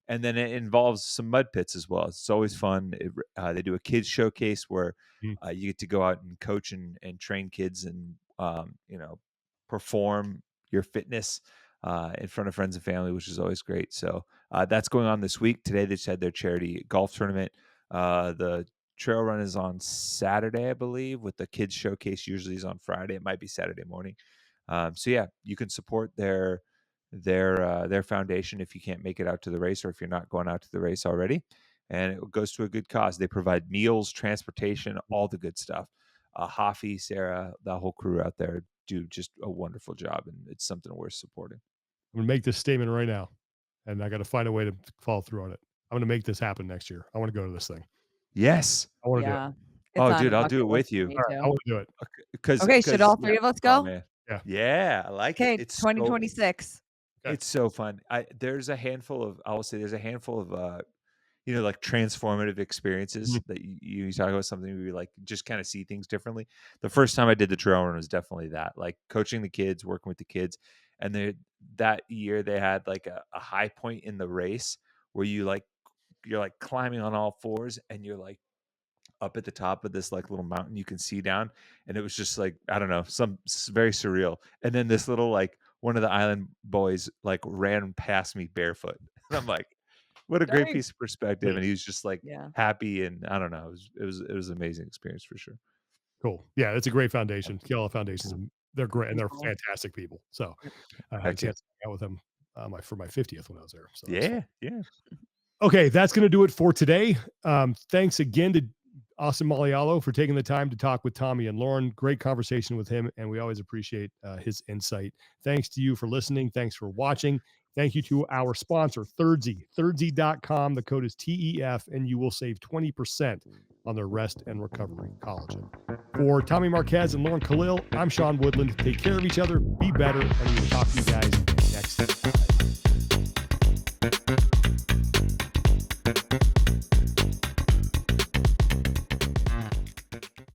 Speaker 3: And then it involves some mud pits as well. It's always fun. They do a kids showcase where
Speaker 1: Mhm.
Speaker 3: you get to go out and coach and train kids and perform your fitness in front of friends and family, which is always great. So that's going on this week. Today they just had their charity golf tournament. The trail run is on Saturday, I believe, with the kids showcase usually is on Friday. It might be Saturday morning. So yeah, you can support their foundation if you can't make it out to the race, or if you're not going out to the race already. And it goes to a good cause. They provide meals, transportation, all the good stuff. Hafi, Sarah, the whole crew out there do just a wonderful job, and it's something worth supporting.
Speaker 1: I'm going to make this statement right now, and I got to find a way to follow through on it. I'm going to make this happen next year. I want to go to this thing.
Speaker 3: Yes.
Speaker 1: I want to do it.
Speaker 2: Yeah.
Speaker 3: Oh,
Speaker 2: It's on
Speaker 3: dude,
Speaker 2: the
Speaker 3: I'll do it
Speaker 2: bucket
Speaker 3: with
Speaker 2: list for
Speaker 3: you.
Speaker 2: me
Speaker 1: All right, I
Speaker 2: too.
Speaker 1: want to do it.
Speaker 3: Because
Speaker 2: Okay, should all three of us
Speaker 3: oh
Speaker 2: go?
Speaker 3: man,
Speaker 1: Yeah.
Speaker 3: yeah, I like
Speaker 2: Okay,
Speaker 3: it. It's
Speaker 2: 2026.
Speaker 1: Okay.
Speaker 3: it's so fun. There's a handful of like transformative experiences
Speaker 1: Mhm.
Speaker 3: that you talk about, something where you like just kind of see things differently. The first time I did the trail run was definitely that, like coaching the kids, working with the kids. And that year they had like a high point in the race where you're like climbing on all fours, and you're like up at the top of this like little mountain you can see down, and it was just like, I don't know, very surreal. And then this little like one of the island boys like ran past me barefoot, and I'm like, what a great
Speaker 2: Dang.
Speaker 3: piece of perspective. And he was just like
Speaker 2: Yeah.
Speaker 3: happy, and I don't know, it was an amazing experience for sure.
Speaker 1: Cool. Yeah, it's a great foundation. Keala Foundations, they're great, and they're
Speaker 2: Cool.
Speaker 1: fantastic people. So I had a
Speaker 3: Heck yeah.
Speaker 1: chance to hang out with them for my 50th when I was there. So that's fun.
Speaker 3: Yeah.
Speaker 1: Okay, that's going to do it for today. Thanks again to Austin Malleolo for taking the time to talk with Tommy and Lauren. Great conversation with him, and we always appreciate his insight. Thanks to you for listening. Thanks for watching. Thank you to our sponsor, Thirdzy, thirdzy.com. The code is TEF, and you will save 20% on their Rest and Recovery Collagen. For Tommy Marquez and Lauren Kalil, I'm Sean Woodland. Take care of each other, be better, and we will talk to you guys